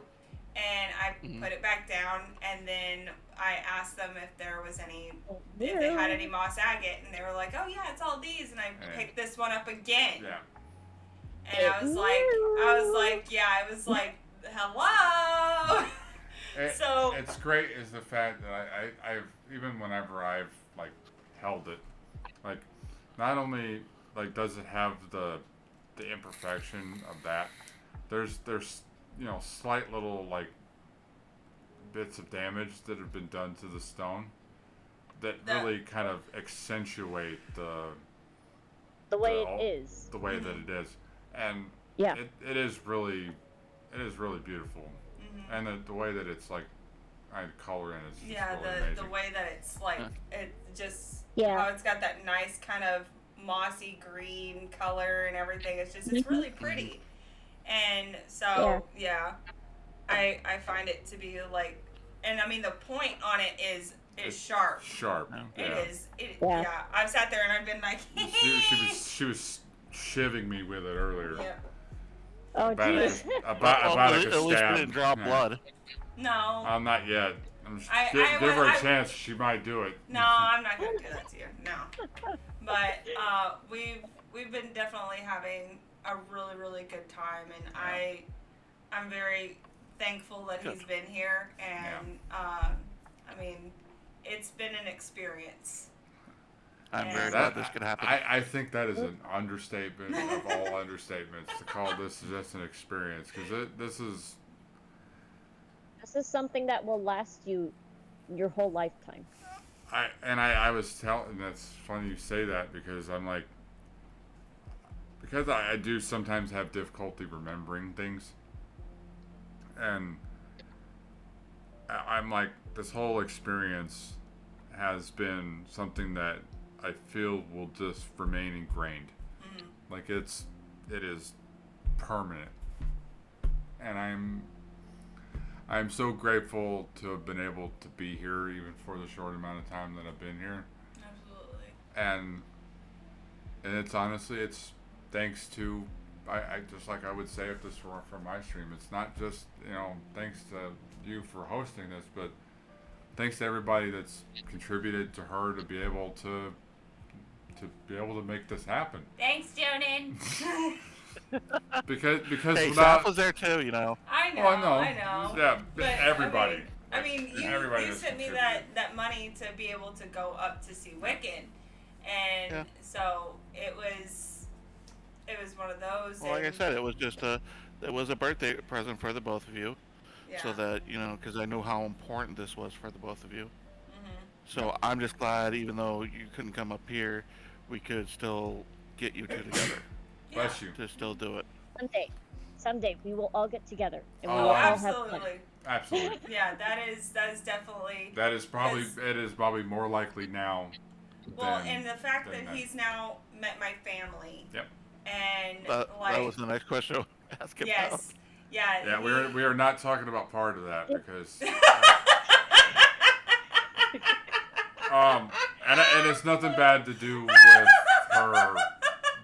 and I put it back down, and then I asked them if they had any moss agate, and they were like, oh yeah, it's all these, and I picked this one up again. Yeah. And I was like, hello. So it's great is the fact that I've even whenever I've like held it, like, not only like does it have the imperfection of that, there's slight little like bits of damage that have been done to the stone that really kind of accentuate the way it is. The way that it is. And Yeah. It is really beautiful, and the way that it's like, I color in is just Yeah, really amazing. the way that it's like it just Yeah. how it's got that nice kind of mossy green color and everything. It's really pretty, and so I find it to be like, and I mean the point on it is sharp. Sharp. It is. Yeah. Yeah. I've sat there and I've been like. she was shivving me with it earlier. Yeah. Oh, jeez. About at least it didn't draw blood. No. Not yet. Give her a chance. She might do it. No, I'm not gonna do that to you. No. But we've been definitely having a really good time, and I'm very thankful that he's been here, and I mean, it's been an experience. I'm very glad this could happen. I think that is an understatement of all understatements to call this just an experience, because this is something that will last you your whole lifetime. I was telling, that's funny you say that, because I'm like, because I do sometimes have difficulty remembering things, and I'm like, this whole experience has been something that I feel will just remain ingrained. Like it is permanent, and I'm so grateful to have been able to be here, even for the short amount of time that I've been here. Absolutely. And it's honestly, it's thanks to, I just like I would say if this were from my stream, it's not just, thanks to you for hosting this, but thanks to everybody that's contributed to her to be able to make this happen. Thanks, Jonan. because hey, without, Saf was there too, I know. I know. Yeah, but everybody. I mean, you sent me that money to be able to go up to see Wiccan, and so it was one of those. Well, like I said, it was a birthday present for the both of you, so that because I knew how important this was for the both of you. So I'm just glad, even though you couldn't come up here, we could still get you two together. Bless you. To still do it. Someday we will all get together and we Oh, will all have absolutely. fun. Absolutely. Yeah, that is definitely. It is probably more likely now. Well, and the fact that he's now met my family. Yep. And that was the next question I was asking about. Yes. Yeah. Yeah, we are not talking about part of that because. And it's nothing bad to do with her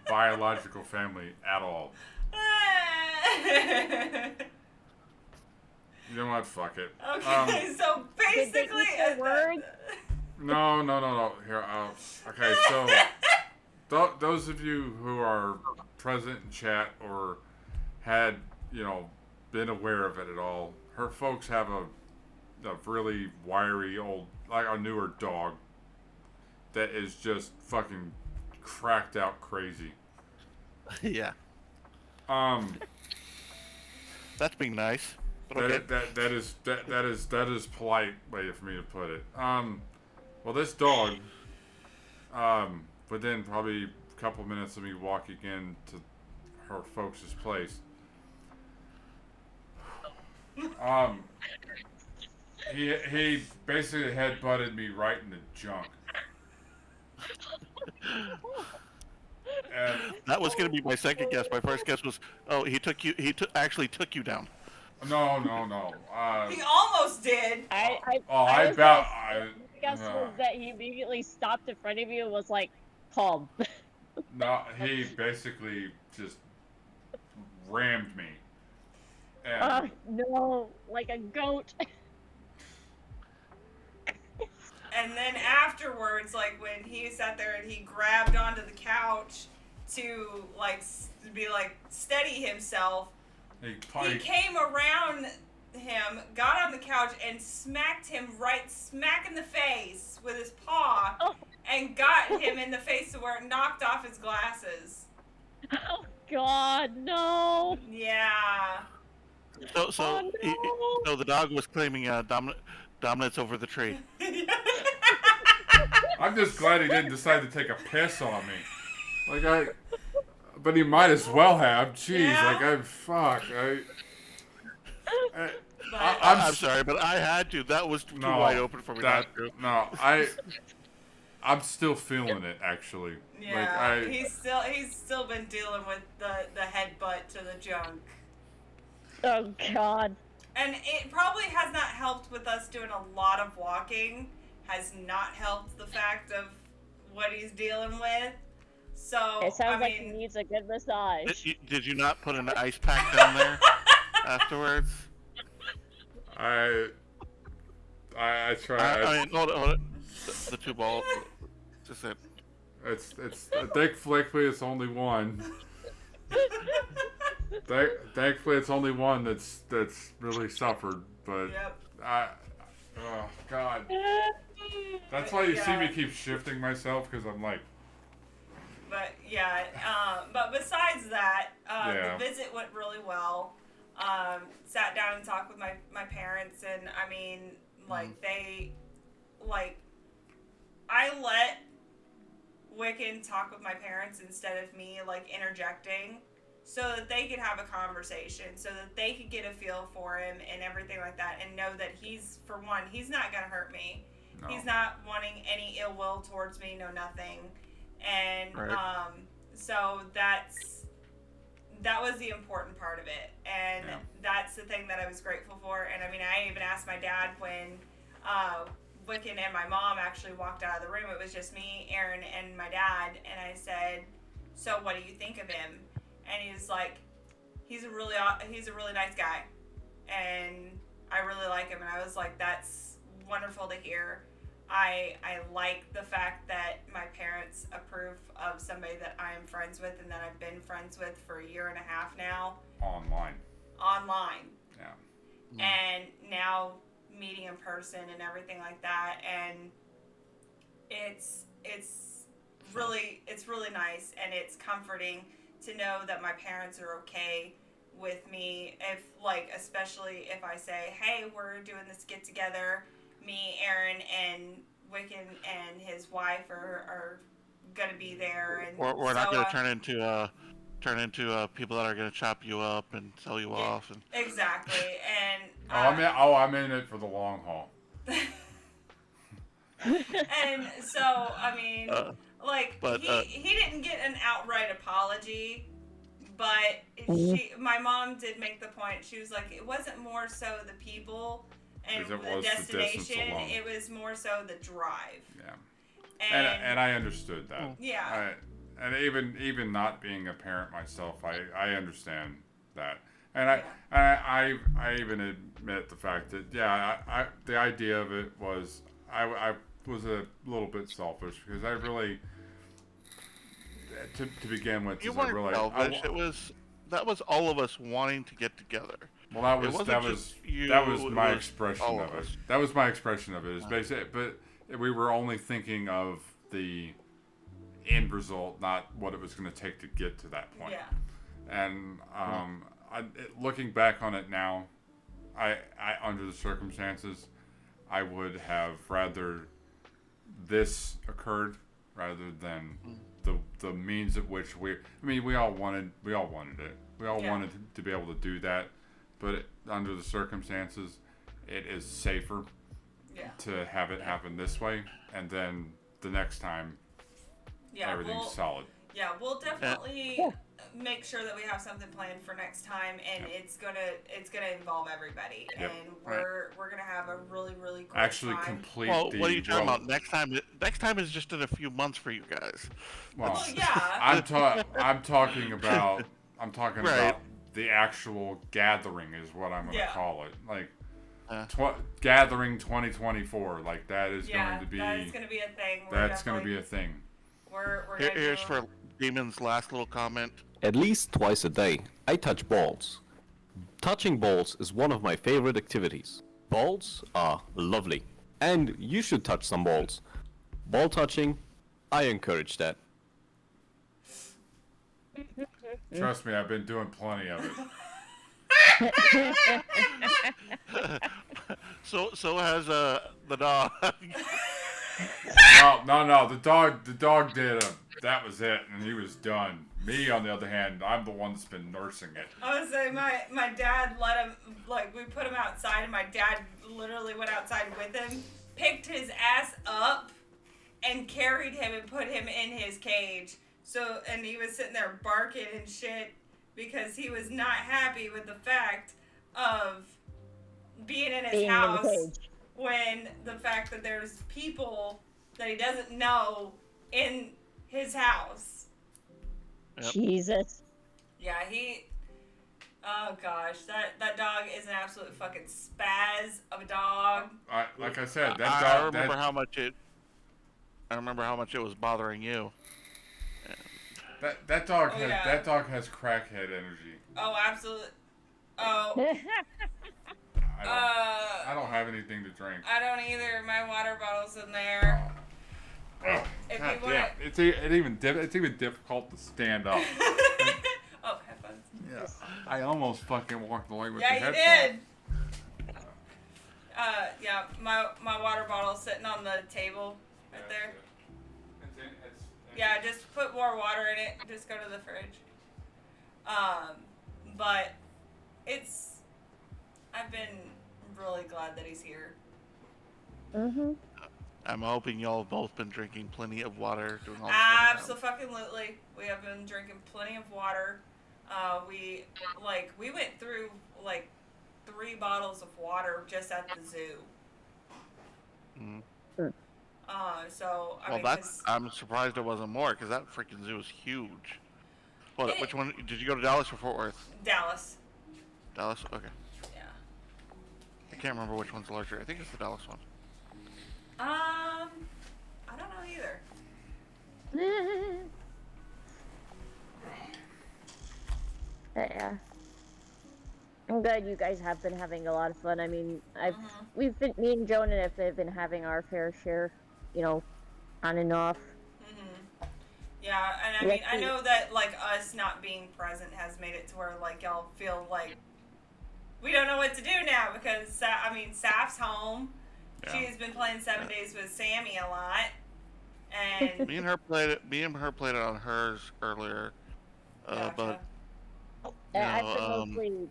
biological family at all. You know what? Fuck it. Okay, so basically, No. Here, okay. So, those of you who are present in chat or had, been aware of it at all, her folks have a really wiry old, like a newer dog that is just fucking cracked out crazy. Yeah. That's being nice. That is polite way for me to put it. Well, this dog, within probably a couple minutes of me walking into her folks' place, he basically head-butted me right in the junk. And that was going to be my second guess. My first guess was, he actually took you down. No. He almost did. My guess was that he immediately stopped in front of you and was like, calm. No, he basically just rammed me. And no, like a goat. And then afterwards, like when he sat there and he grabbed onto the couch to be steady himself, he came around him, got on the couch, and smacked him right smack in the face with his paw, and got him in the face to where it knocked off his glasses. Oh God, no! Yeah. So the dog was claiming dominance over the tree. I'm just glad he didn't decide to take a piss on me. But he might as well have. Jeez, Yeah. I'm sorry, but I had to. That was too wide open for me not to. No, I'm still feeling it actually. Yeah, he's still been dealing with the headbutt to the junk. Oh God. And it probably has not helped with us doing a lot of walking. Has not helped the fact of what he's dealing with. So It sounds like he needs a good massage. Did you not put an ice pack down there afterwards? I tried. I mean, hold on. The two balls. Just it. It's thankfully it's only one. Thankfully it's only one that's really suffered, but oh God. That's why you see me keep shifting myself, because I'm like. But yeah, but besides that, the visit went really well. Sat down and talked with my parents, and I mean, I let Wiccan talk with my parents instead of me interjecting, so that they could have a conversation, so that they could get a feel for him and everything like that, and know that he's not gonna hurt me. No. He's not wanting any ill will towards me, no nothing. And so that was the important part of it, and that's the thing that I was grateful for. And I mean, I even asked my dad when Wiccan and my mom actually walked out of the room. It was just me, Aaron, and my dad, and I said, "So what do you think of him?" And he's like, "He's a really nice guy, and I really like him." And I was like, "That's wonderful to hear." I like the fact that my parents approve of somebody that I am friends with and that I've been friends with for a year and a half now. Online. Yeah. And now meeting in person and everything like that, and it's really nice, and it's comforting to know that my parents are okay with me, especially if I say, "Hey, we're doing this get together. Me, Aaron, and Wiccan and his wife are gonna be there." And we're not gonna turn into people that are gonna chop you up and sell you off. And exactly. And I'm in it for the long haul. And so I mean, he didn't get an outright apology, but my mom did make the point. She was like, it wasn't more so the people and the destination, it was more so the drive. Yeah. And I understood that. Yeah. And even not being a parent myself, I understand that. And I even admit the fact that the idea of it was I was a little bit selfish, because I really to begin with, you weren't selfish. That was all of us wanting to get together. Well, that was my expression of it. That was my expression of it. Is basically, but we were only thinking of the end result, not what it was going to take to get to that point. Yeah. And looking back on it now, I under the circumstances, I would have rather this occurred rather than the means at which we all wanted it. We all wanted to be able to do that. But under the circumstances, it is safer to have it happen this way, and then the next time, everything's solid. Yeah, we'll definitely make sure that we have something planned for next time, and it's gonna involve everybody, and we're gonna have a really really cool time. Complete. Well, what are you talking about? Next time is just in a few months for you guys. Well, yeah. I'm talking about the actual gathering is what I'm going to call it. Gathering 2024. That is going to be. That is going to be a thing. That's going to be a thing. Here's for Demon's last little comment. At least twice a day, I touch balls. Touching balls is one of my favorite activities. Balls are lovely. And you should touch some balls. Ball touching, I encourage that. Trust me, I've been doing plenty of it. So has the dog. No. The dog did that was it, and he was done. Me, on the other hand, I'm the one that's been nursing it. I would say my dad let him, like, we put him outside, and my dad literally went outside with him, picked his ass up, and carried him and put him in his cage. So, and he was sitting there barking and shit because he was not happy with the fact of being in his house when the fact that there's people that he doesn't know in his house. Yep. Jesus. Yeah, oh gosh, that dog is an absolute fucking spaz of a dog. Like I said, that I dog. remember how much it. I remember how much it was bothering you. That dog that dog has crackhead energy. Oh, absolutely. Oh. I don't have anything to drink. I don't either. My water bottle's in there. Oh, God damn. It's even difficult to stand up. Oh, headphones. Yeah. I almost fucking walked away with the headphones. Yeah, you did. Yeah, my water bottle's sitting on the table right there. Yeah, just put more water in it. Just go to the fridge. But I've been really glad that he's here. Mhm. I'm hoping y'all have both been drinking plenty of water. Doing all Absolutely. We have been drinking plenty of water. We went through like 3 bottles of water just at the zoo. Mm. So I'm surprised there wasn't more because that freaking zoo is huge. Which one did you go to, Dallas or Fort Worth? Dallas. Dallas, okay. Yeah. I can't remember which one's larger. I think it's the Dallas one. I don't know either. Yeah. I'm glad you guys have been having a lot of fun. I mean, me and Joan have been having our fair share, on and off. Yeah, and I mean, I know that, like, us not being present has made it to where, like, y'all feel like we don't know what to do now because, Saf's home. Yeah. She's been playing 7 Days with Sammy a lot. And me and her played it on hers earlier. Gotcha. But, I've been mostly,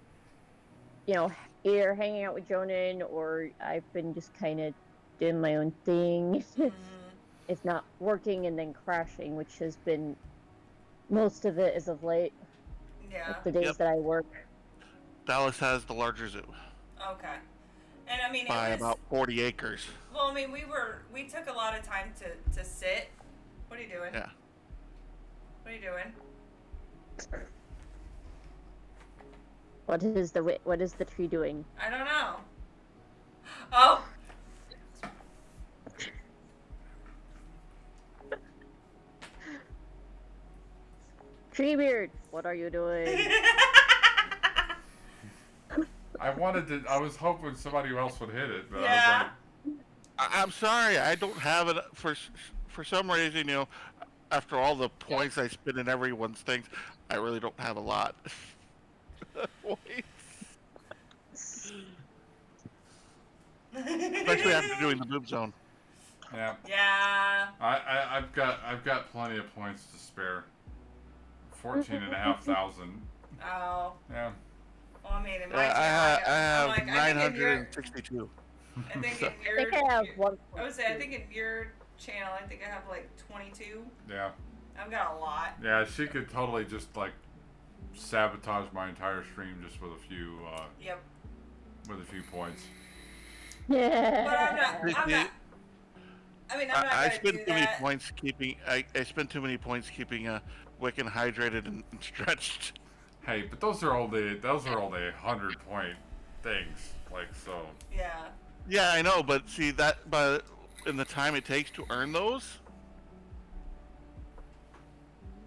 either hanging out with Jonan or I've been just kind of doing my own thing. It's not working and then crashing, which has been most of it as of late. Yeah. Like the days that I work. Dallas has the larger zoo. Okay. And I mean, by about 40 acres. Well, I mean, we took a lot of time to sit. What are you doing? Yeah. What are you doing? What is the tree doing? I don't know. Oh. Treebeard, what are you doing? I was hoping somebody else would hit it, but yeah. I was like, I'm sorry, I don't have it for some reason, after all the points I spend in everyone's things, I really don't have a lot. Especially after doing the boob zone. Yeah. Yeah. I've got plenty of points to spare. 14,500. Oh. Yeah. Well, I mean, I have 962. I think in your. I would say I think in your channel, I think I have like 22. Yeah. I've got a lot. Yeah, she could totally just like sabotage my entire stream just with a few. Yep. With a few points. Yeah. But I'm not. I mean, I'm not I gonna spend do too many that. points keeping. I spend too many points keeping Wiccan hydrated and stretched. Hey, but those are only 100-point things, like so. Yeah. Yeah, I know, but see but in the time it takes to earn those,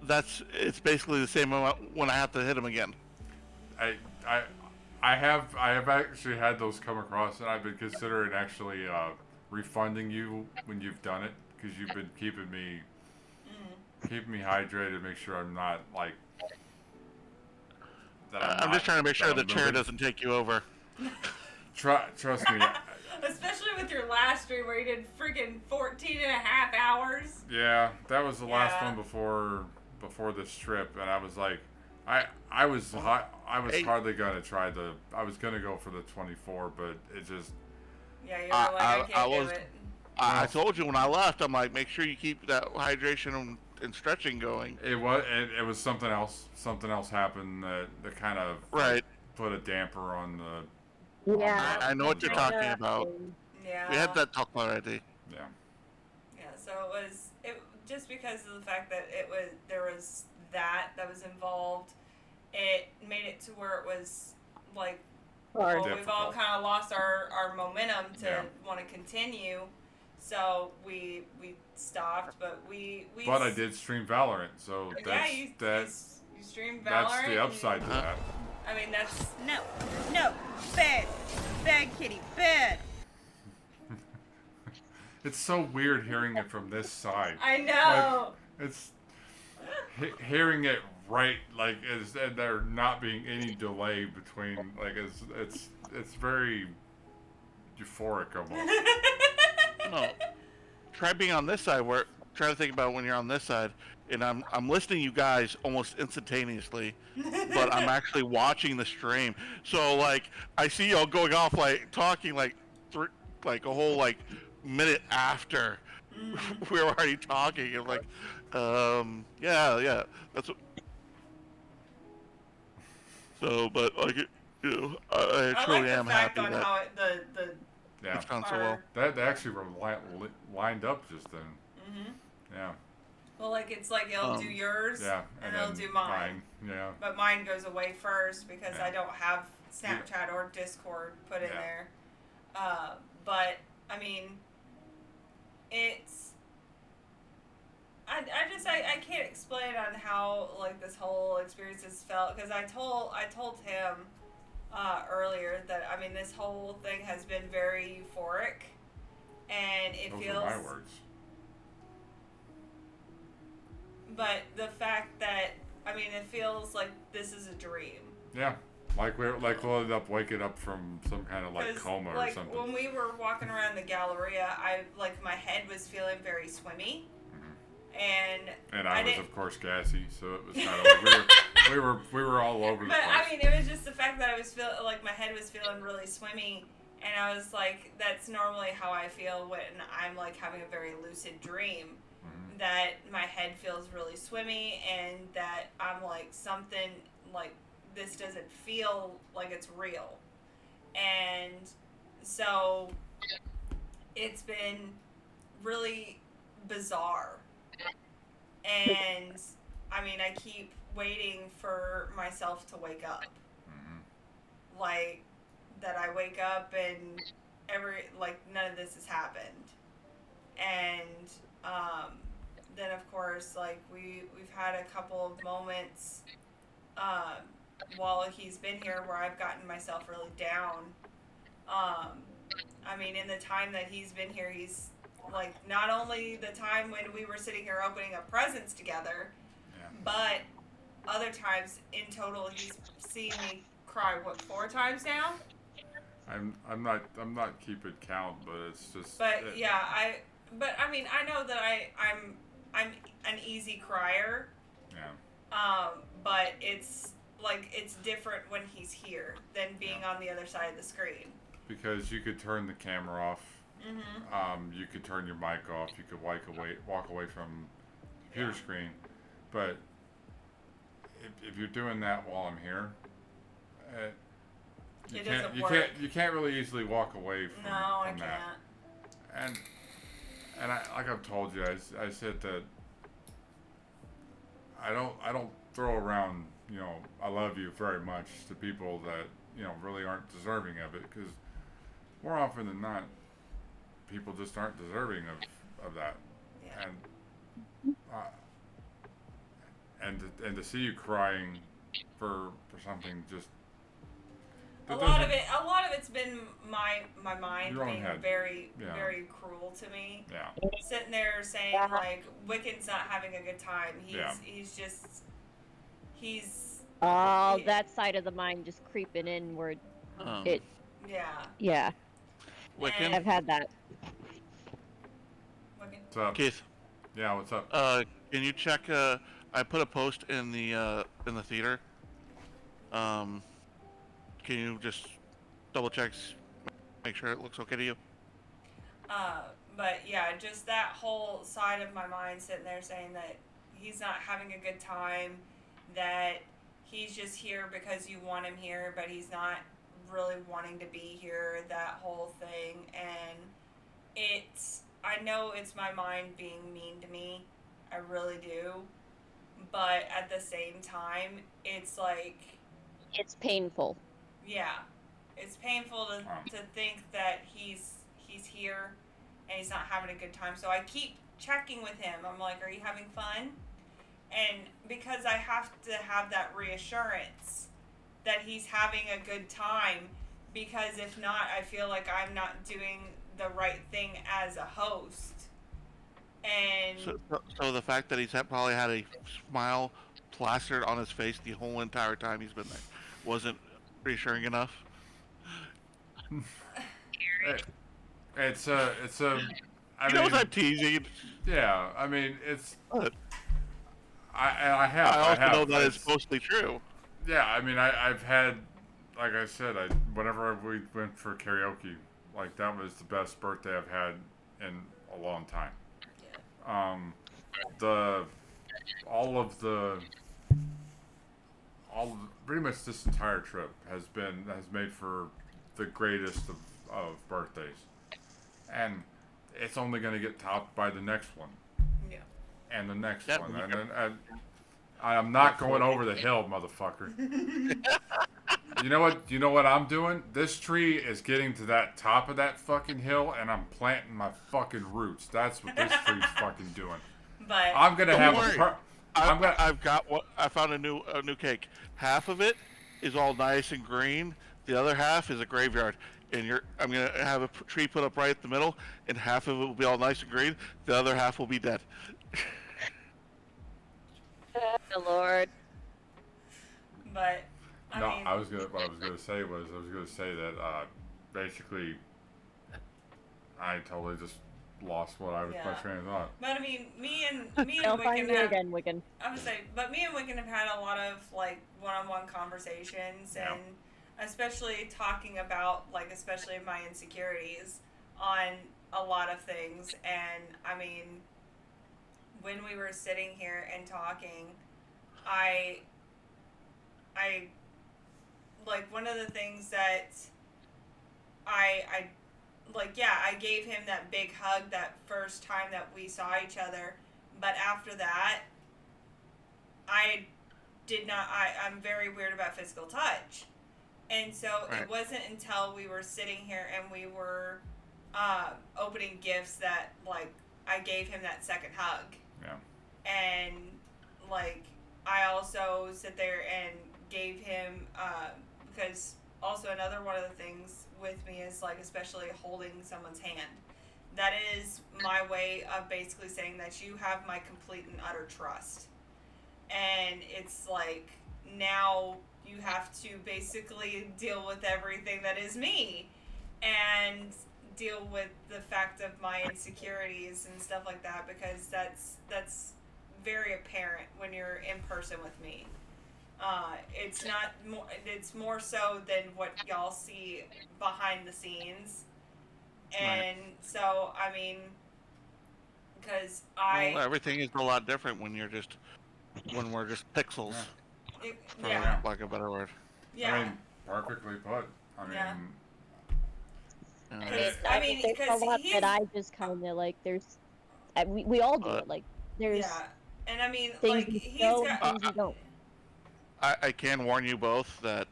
it's basically the same amount when I have to hit them again. I have actually had those come across, and I've been considering actually refunding you when you've done it because you've been keeping me hydrated, make sure I'm not like. I'm just trying to make sure the chair doesn't take you over. Trust me. Especially with your last stream where you did freaking 14 and a half hours. Yeah, that was the last one before this trip, and I was like, I was hardly gonna try I was gonna go for the 24, but it just. Yeah, you were like, I can't do it. I told you when I left, I'm like, make sure you keep that hydration and stretching going. It was something else. Something else happened that kind of put a damper on the. Yeah. I know what you're talking about. Yeah. We had that talk already. Yeah. Yeah. So it just because of the fact that there was that was involved, it made it to where it was like. Well, we've all kind of lost our momentum to want to continue, so we stopped. But But I did stream Valorant, so you streamed Valorant. That's the upside to that. I mean, that's no bad kitty bad. It's so weird hearing it from this side. I know. Like, it's hearing it right, like and there not being any delay between, like it's very euphoric almost. No, try being on this side. Try to think about when you're on this side, and I'm listening to you guys almost instantaneously, but I'm actually watching the stream. So like I see y'all going off like talking like a whole like minute after we were already talking, and like yeah, that's what. So, but like, I truly am happy on that. How it, it's gone so well. That actually were lined up just then. Yeah. Well, like it's like it'll do yours, and it'll do mine. Yeah. But mine goes away first because I don't have Snapchat or Discord put in there. But I mean, it's. I can't explain on how like this whole experience has felt, because I told him earlier that I mean this whole thing has been very euphoric, and it feels. Those are my words. But the fact that I mean it feels like this is a dream. Yeah. Like we'll end up waking up from some kind of like coma or something. When we were walking around the Galleria, my head was feeling very swimmy. And I was of course gassy, so it was kind of like we were all over the place. But I mean, it was just the fact that I was my head was feeling really swimmy, and I was like, that's normally how I feel when I'm like having a very lucid dream, that my head feels really swimmy, and that I'm like something like this doesn't feel like it's real, and so it's been really bizarre. And I mean, I keep waiting for myself to wake up. Like that I wake up and none of this has happened. And then of course like we've had a couple of moments while he's been here where I've gotten myself really down. I mean, in the time that he's been here, he's like not only the time when we were sitting here opening up presents together, but other times in total he's seen me cry 4 times now. I'm not keeping count, but it's just. But I mean I know that I'm an easy crier. Yeah. But it's different when he's here than being on the other side of the screen. Because you could turn the camera off. You could turn your mic off. You could walk away from the computer screen, but if you're doing that while I'm here, you can't really easily walk away from I that. Can't. And I like I've told you, I said that I don't throw around I love you very much to people that really aren't deserving of it, because more often than not, people just aren't deserving of that. And to see you crying for something just a lot of it's been my mind being head. very very cruel to me. Yeah. Sitting there saying like Wiccan's not having a good time. He's that side of the mind just creeping in where it. Yeah. Yeah. Wiccan? I've had that. What's up? Keith. Yeah, what's up? Can you check? I put a post in the theater. Can you just double check, make sure it looks okay to you? But yeah, just that whole side of my mind sitting there saying that he's not having a good time, that he's just here because you want him here, but he's not really wanting to be here, that whole thing. And I know it's my mind being mean to me. I really do. But at the same time, it's like... It's painful. Yeah. It's painful to think that he's here and he's not having a good time. So I keep checking with him. I'm like, are you having fun? And because I have to have that reassurance that he's having a good time, because if not, I feel like I'm not doing the right thing as a host. And so the fact that he's probably had a smile plastered on his face the whole entire time he's been there wasn't reassuring enough. It's a. I mean, I'm teasing. Yeah, I mean it's. I also know that it's mostly true. Yeah, I mean I've had, like I said, whenever we went for karaoke, like that was the best birthday I've had in a long time. Pretty much this entire trip has made for the greatest of birthdays, and it's only going to get topped by the next one. Yeah. And the next one, and I'm not going over the hill, motherfucker. You know what I'm doing? This tree is getting to that top of that fucking hill, and I'm planting my fucking roots. That's what this tree's fucking doing. But I'm gonna have I found a new cake. Half of it is all nice and green. The other half is a graveyard. And I'm gonna have a tree put up right in the middle, and half of it will be all nice and green. The other half will be dead. Oh, Lord. But what I was gonna say that basically I totally just lost what I was my train of thought. But I mean, me and I'll Wiccan find you again, Wiccan. I would say, but me and Wiccan have had a lot of like one-on-one conversations, and especially talking about especially my insecurities on a lot of things. And I mean, when we were sitting here and talking, I like one of the things that I gave him that big hug that first time that we saw each other, but after that, I'm very weird about physical touch. And so It wasn't until we were sitting here and we were opening gifts that I gave him that second hug. Yeah. And I also sit there and gave him because also another one of the things with me is especially holding someone's hand. That is my way of basically saying that you have my complete and utter trust. And it's now you have to basically deal with everything that is me and deal with the fact of my insecurities and stuff like that, because that's very apparent when you're in person with me. It's not more. It's more so than what y'all see behind the scenes, and so I mean, because everything is a lot different when we're just pixels, for lack of a better word. Yeah. I mean, perfectly put. I mean, there's a lot that I just kind of there's, we all do it. There's and I mean, things he's got things you don't. I can warn you both that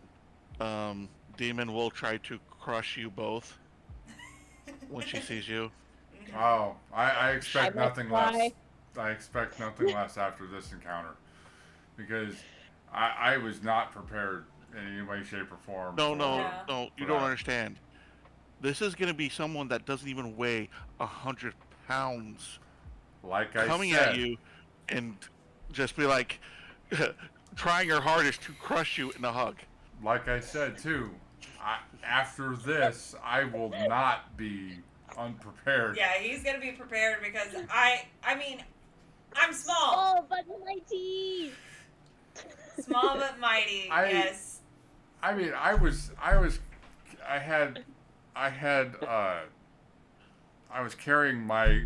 Demon will try to crush you both when she sees you. Oh, I expect nothing less. I expect nothing less after this encounter, because I was not prepared in any way, shape, or form. No, you don't understand. This is going to be someone that doesn't even weigh 100 pounds. Like I said, coming at you and just be like, trying her hardest to crush you in a hug. Like I said too, After this, I will not be unprepared. Yeah, he's gonna be prepared because I mean, I'm small. Oh, but mighty. Small but mighty. Yes. I mean, I was carrying my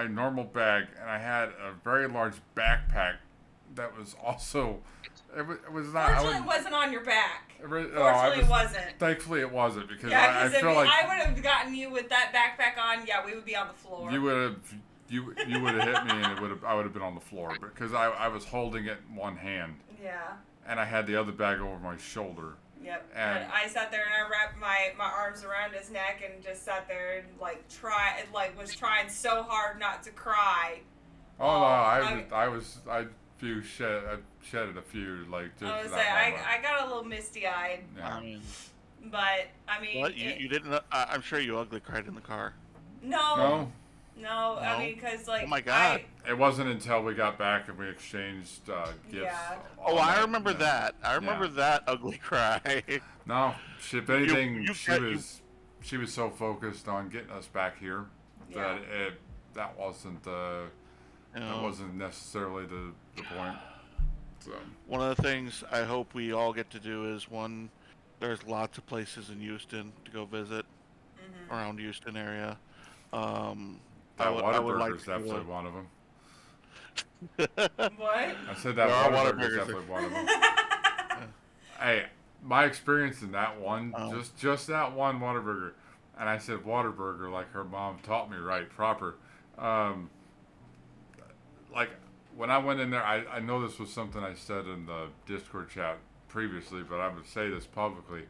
normal bag, and I had a very large backpack that was also. It was not. Fortunately, it wasn't on your back. Fortunately, it wasn't. Thankfully, it wasn't because yeah, I feel like I would have gotten you with that backpack on. Yeah, we would be on the floor. You would have. You would have hit me, and I would have been on the floor because I was holding it in one hand. Yeah. And I had the other bag over my shoulder. Yep. And I sat there and I wrapped my arms around his neck and just sat there and was trying so hard not to cry. Oh no, I shedded a few like just. I was say I got a little misty eyed. Yeah. But I mean. What you didn't? I'm sure you ugly cried in the car. No. No, I mean, because, like... Oh, my God. It wasn't until we got back and we exchanged gifts. Yeah. Oh, I remember that. I remember that ugly cry. No, if anything, she was so focused on getting us back here that that wasn't necessarily the point. So. One of the things I hope we all get to do is there's lots of places in Houston to go visit around Houston area. I would like to definitely one of them. What? I said that Whataburger is definitely one of them. Hey, my experience in that one, just that one Whataburger, and I said Whataburger like her mom taught me right, proper. Like when I went in there, I know this was something I said in the Discord chat previously, but I would say this publicly.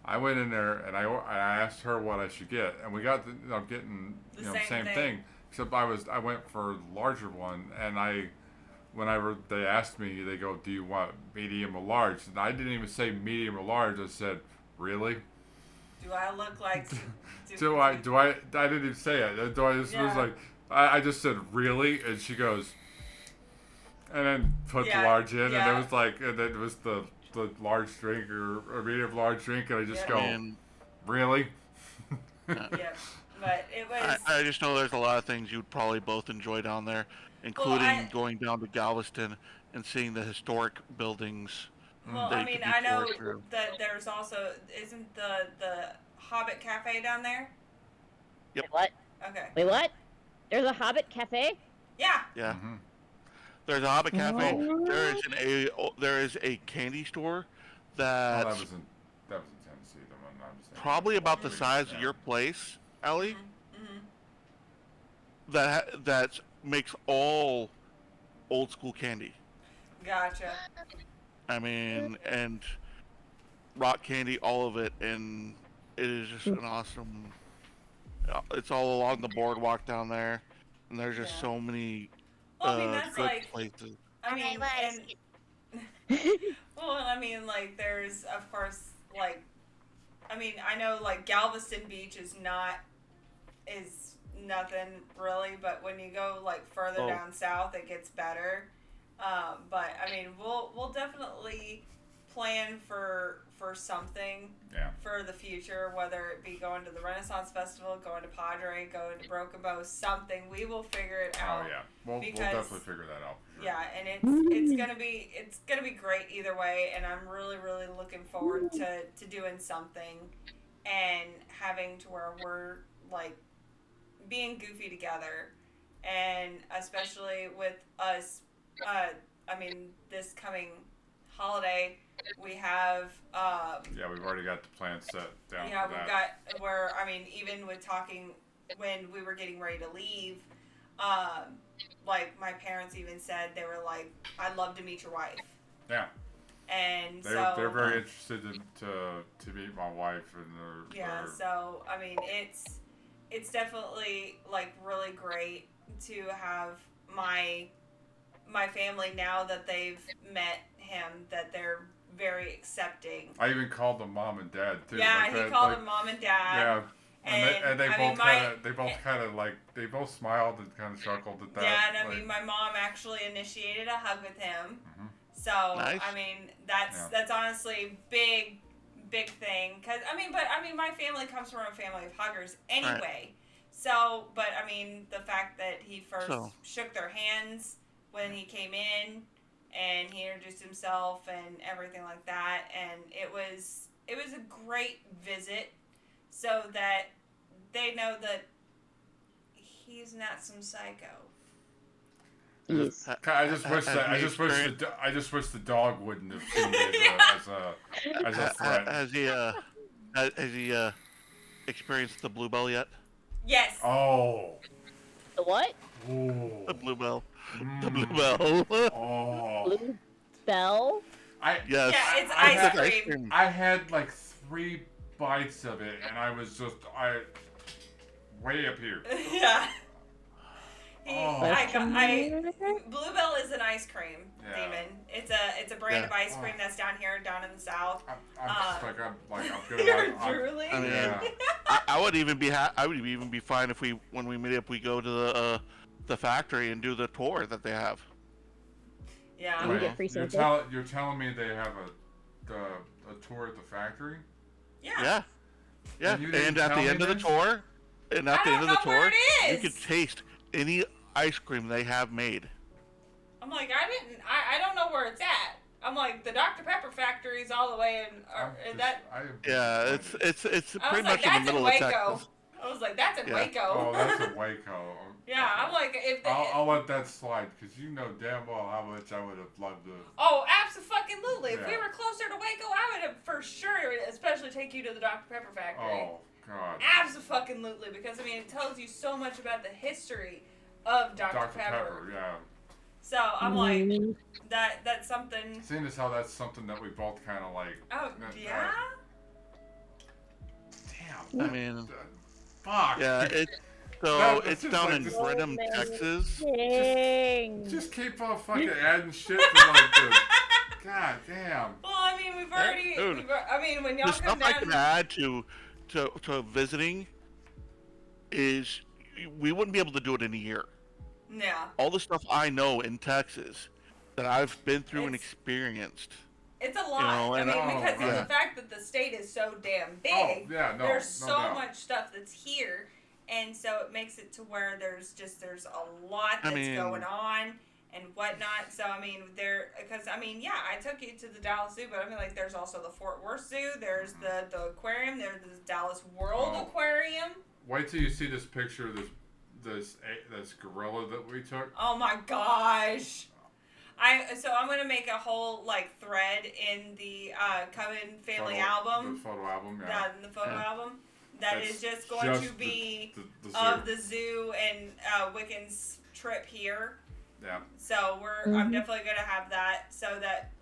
I went in there and I asked her what I should get, and we got getting the same thing. Except I went for a larger one, and they asked me, they go, "Do you want medium or large?" And I didn't even say medium or large. I said, "Really? Do I look like?" I didn't even say it. Was like, I just said, "Really?" And she goes, and then put the large in, and it was like, and then it was the large drink or medium large drink, and I just go, "Really?" Yeah, but it was. I just know there's a lot of things you'd probably both enjoy down there, including going down to Galveston and seeing the historic buildings. Well, I mean, I know that there's also isn't the Hobbit Cafe down there? Yep. Wait, what? Okay. Wait, what? There's a Hobbit Cafe? Yeah. Yeah. Mm-hmm. There's a Hobbit Cafe. There is a candy store that was in Tennessee. The one I was probably about the size of your place, Ellie. That makes all old school candy. Gotcha. I mean, and rock candy, all of it, and it is just an awesome. It's all along the boardwalk down there, and there's just so many. Well, I mean, that's good like, places. I mean, well, I mean, like, there's, of course, like, I mean, I know, like, Galveston Beach is nothing, really, but when you go, like, further down south, it gets better, but, I mean, we'll definitely plan for something for the future, whether it be going to the Renaissance Festival, going to Padre, going to Broken Bow, something. We will figure it out. Oh yeah, we'll definitely figure that out. Sure. Yeah, and it's gonna be great either way, and I'm really looking forward to doing something and having to where we're like being goofy together, and especially with us. I mean, this coming holiday. We have we've already got the plan set down. Yeah, for we've that. got where I mean, even with talking when we were getting ready to leave, like my parents even said they were like, "I'd love to meet your wife." Yeah. And they're very interested to meet my wife and so I mean, it's definitely like really great to have my family now that they've met him, that they're very accepting. I even called them mom and dad too. Yeah, he called them mom and dad. Yeah, and they both smiled and kind of chuckled at that. Yeah, and I mean, my mom actually initiated a hug with him. Mm-hmm. So nice. I mean, that's honestly big big thing. Cause my family comes from a family of huggers anyway. Right. So, but I mean, the fact that he first shook their hands when he came in, and he introduced himself and everything like that, and it was a great visit, so that they know that he's not some psycho. Yes. I just wish the dog wouldn't have seen it as a threat. Has he experienced the bluebell yet? Yes. Oh. The what? Ooh. The bluebell. The bluebell. Oh. Bluebell? Yes. Yeah, it's ice cream. I had like 3 bites of it, and I was just way up here. Yeah. Bluebell is an ice cream demon. It's a brand of ice cream that's down in the south. I'm good. You're drooling. I mean, I would even be fine if when we meet up, we go to the factory and do the tour that they have. Yeah. We get free samples. You're telling me they have a tour at the factory? Yeah. Yeah. And at the end of the tour, you can taste any ice cream they have made. I'm like, I don't know where it's at. I'm like, the Dr. Pepper factory is all the way in that. Yeah, it's pretty much in the middle of Texas. I was like, that's in Waco. Oh, that's in Waco. Yeah, I'm like, if they... I'll let that slide, because you know damn well how much I would have loved to... Oh, absolutely. If we were closer to Waco, I would have for sure, especially take you to the Dr. Pepper factory. Oh, God. Absolutely, because, I mean, it tells you so much about the history of Dr. Pepper. Yeah. So, I'm like, that's something... Seeing as how that's something that we both kind of like... Oh, yeah? Damn. I mean... Fuck. Yeah, it's down in Brenham, Texas. Just keep on fucking adding shit to like the... God damn. Well, I mean, we've already... when y'all the come stuff down... I can add to visiting is... We wouldn't be able to do it in a year. Yeah. All the stuff I know in Texas that I've been through and experienced. It's a lot. Because of the fact that the state is so damn big. There's so much stuff that's here, and so it makes it to where there's a lot that's going on and whatnot. So I took you to the Dallas Zoo, but there's also the Fort Worth Zoo. There's the aquarium. There's the Dallas World Aquarium. Wait till you see this picture of this gorilla that we took. Oh my gosh. I'm gonna make a whole thread in the Coven Family album. The photo album, yeah. The photo album. That's just going to be the zoo and Wiccan's trip here. Yeah. So I'm definitely gonna have that so that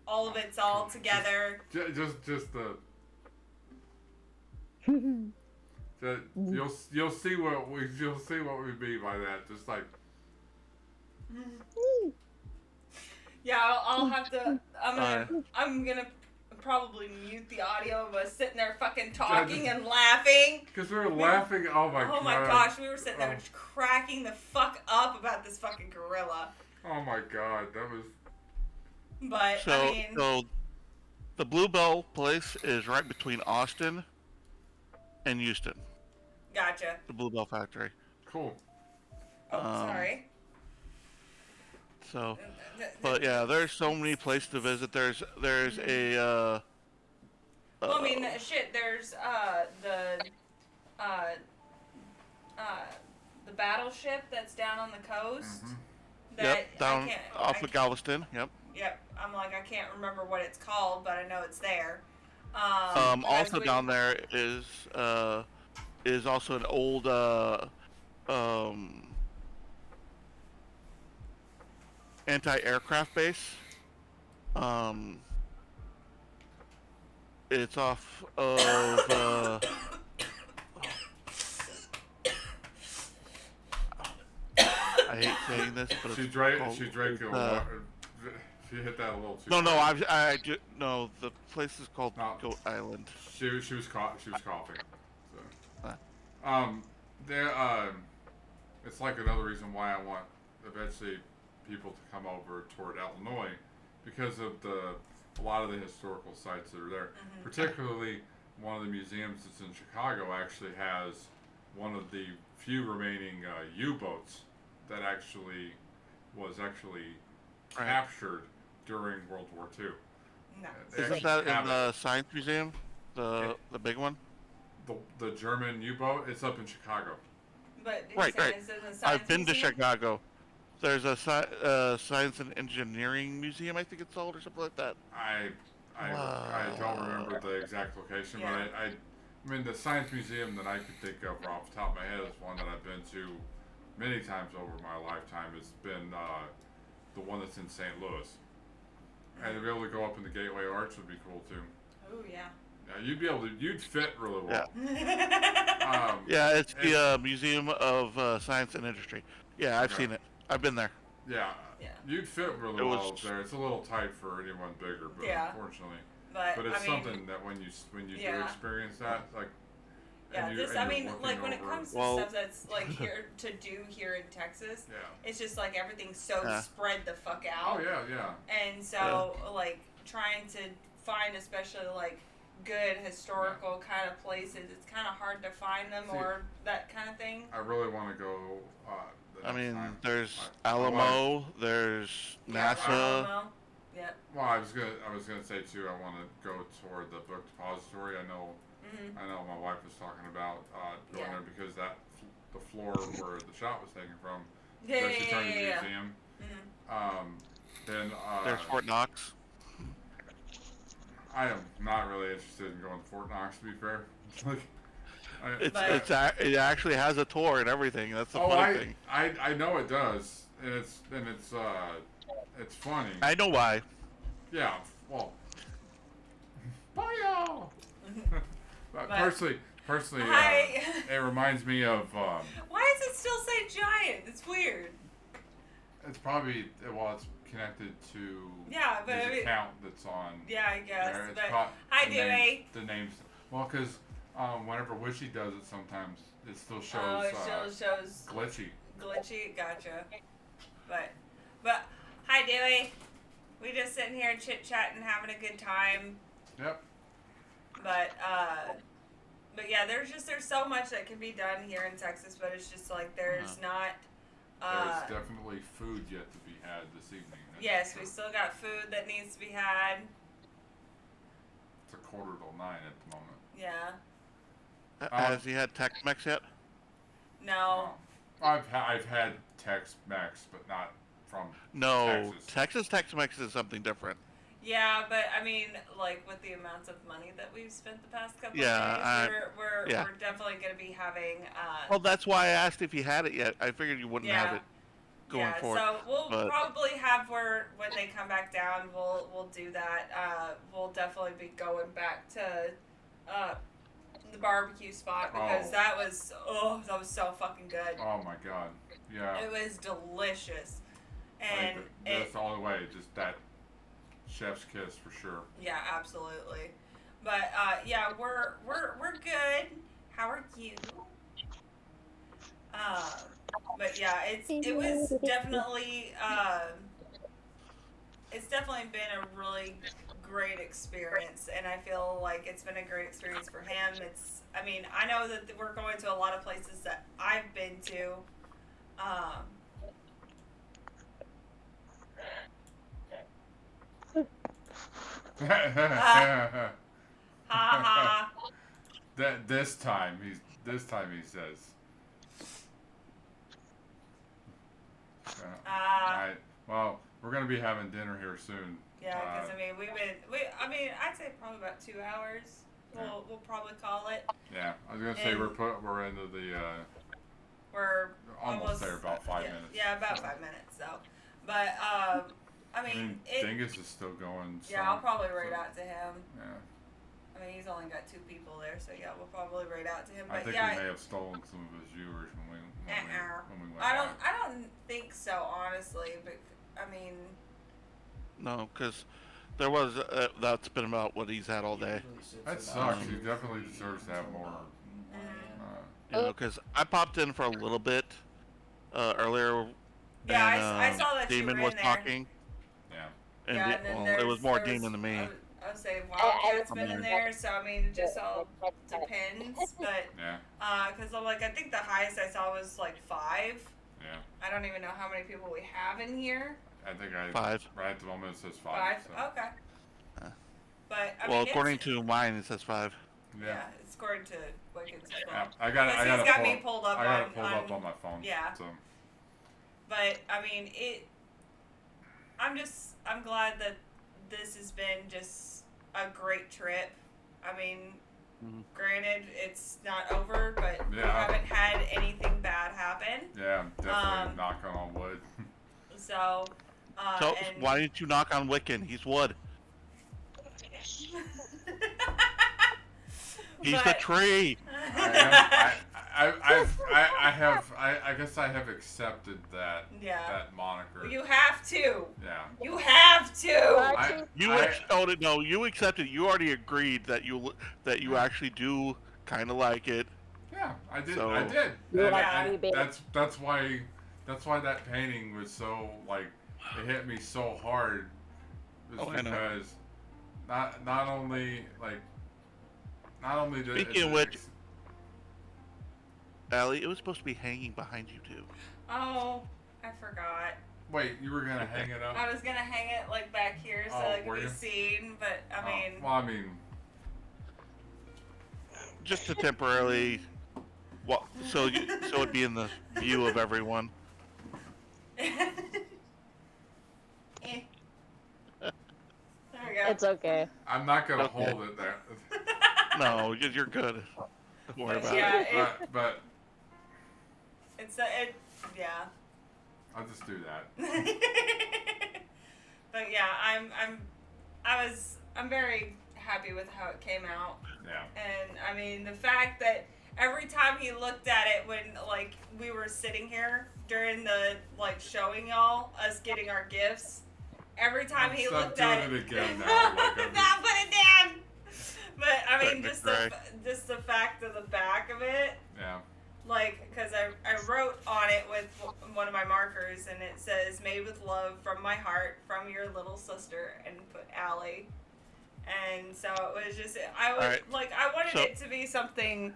all of it's all together. Just the. You'll see what we mean by that. Just like. Yeah, I'll have to. I'm gonna probably mute the audio of us sitting there fucking talking and laughing. Because we were laughing. Oh my god. Oh my gosh, we were sitting there cracking the fuck up about this fucking gorilla. Oh my god, that was. But so the Bluebell place is right between Austin and Houston. Gotcha. The Bluebell factory. Cool. Oh, sorry. So, but yeah, there's so many places to visit. There's a. There's the battleship that's down on the coast. Mm-hmm. Down off of Galveston. Yep. Yep. I'm like, I can't remember what it's called, but I know it's there. Also down there is also an old anti-aircraft base. It's off of I hate saying this, but she drank a water. She hit that a little too. No, the place is called Goat Island. She was coughing. So. It's like another reason why I want eventually people to come over toward Illinois, because of the a lot of the historical sites that are there. Particularly, one of the museums that's in Chicago actually has one of the few remaining U-boats that was captured during World War II. No. Isn't that in the Science Museum? The big one? The German U-boat, it's up in Chicago. But right. I've been to Chicago. There's a Science and Engineering Museum, I think it's called, or something like that. I don't remember the exact location, but I mean, the Science Museum that I could think of off the top of my head is one that I've been to many times over my lifetime. Has been the one that's in St. Louis. And to be able to go up in the Gateway Arch would be cool too. Oh yeah. Yeah, you'd fit really well. Yeah, it's the Museum of Science and Industry. Yeah, I've seen it. I've been there. Yeah. You'd fit really well up there. It's a little tight for anyone bigger, but unfortunately. But it's something that when you do experience that, like. When it comes to stuff that's like here to do here in Texas, it's just like everything's so spread the fuck out. Oh yeah. And so like trying to find especially like good historical kind of places, it's kind of hard to find them or that kind of thing. I really want to go. There's Alamo. There's NASA. Alamo. Yeah. Well, I was gonna say too. I want to go toward the book depository. I know my wife was talking about going there because the floor where the shot was taken from is actually turned into a museum. Then there's Fort Knox. I am not really interested in going to Fort Knox, to be fair. It actually has a tour and everything. That's the funny thing. I know it does, and it's funny. I know why. Yeah, well, bye y'all. Personally, it reminds me of. Why does it still say giant? It's weird. It's probably it's connected to his account that's on. Yeah, I guess. There. Hi, Dewey. The names. Well, because whenever Wishy does it, sometimes it still shows. Oh, it still shows glitchy. Glitchy, gotcha. But hi, Dewey. We just sitting here chit chatting, having a good time. Yep. But yeah, there's so much that can be done here in Texas, but it's just like there's not. There's definitely food yet to be had this evening. Yes, we still got food that needs to be had. It's 8:45 at the moment. Yeah. Has he had Tex-Mex yet? No. I've had Tex-Mex, but not from Texas. Tex-Mex is something different. Yeah, but I mean, like with the amounts of money that we've spent the past couple of days, we're definitely going to be having. Well, that's why I asked if you had it yet. I figured you wouldn't have it going forward. So we'll probably have when they come back down, we'll do that. We'll definitely be going back to the barbecue spot because that was so fucking good. Oh my god, yeah. It was delicious, and that's the only way. Just that. Chef's kiss for sure. Yeah, absolutely. But we're good. How are you? But yeah, it was definitely it's definitely been a really great experience, and I feel like it's been a great experience for him. I know that we're going to a lot of places that I've been to. This time he says. Alright. Well, we're gonna be having dinner here soon. Yeah, because I'd say probably about 2 hours. We'll probably call it. Yeah, I was gonna say we're into the. We're almost there, about 5 minutes. Yeah, about 5 minutes. So, but Dingus is still going. Yeah, I'll probably write out to him. Yeah. I mean, he's only got 2 people there, so yeah, we'll probably write out to him. But I think we may have stolen some of his viewers when we went. I don't think so, honestly. But I mean. No, because there was that's been about what he's had all day. That sucks. He definitely deserves to have more. Because I popped in for a little bit earlier. Yeah, I saw that Demon you were was in there. talking. Yeah. And yeah, and then well, it was more there Demon than me. I would say Wildcat's been in there, so I mean, it just all depends. But Yeah. Because I think the highest I saw was like 5. Yeah. I don't even know how many people we have in here. I think 5. Right at the moment it says 5. 5. So. Okay. But well, according to mine, it says 5. Yeah, it's according to Wicked's as well. Yeah, I got me pulled up. I got it pulled up on my phone. Yeah. So. But I mean, I'm glad that this has been just a great trip. I mean, granted, it's not over, but we haven't had anything bad happen. Yeah, definitely knocking on wood. So. So why didn't you knock on Wiccan? He's wood. He's the tree. I guess I have accepted that moniker. You have to. Yeah. You have to. You accepted. You already agreed that you actually do kind of like it. Yeah, I did. So, I did. And that's why that painting was so it hit me so hard. Because not only did speaking of which, Allie, it was supposed to be hanging behind you too. Oh, I forgot. Wait, you were gonna hang it up? I was gonna hang it back here so it could be seen, but I mean. Well, I mean. Just to temporarily, so it'd be in the view of everyone. There we go. It's okay. I'm not gonna hold it there. No, you're good. Don't worry about it. But yeah. I'll just do that. But yeah, I'm very happy with how it came out. Yeah. And I mean the fact that every time he looked at it when we were sitting here during the showing y'all us getting our gifts, every time he looked at it again now. Now put it down. But I mean just the fact of the back of it. Yeah. Because I wrote on it with one of my markers, and it says, "Made with love from my heart, from your little sister," and put Allie. And so it was just, I wanted it to be something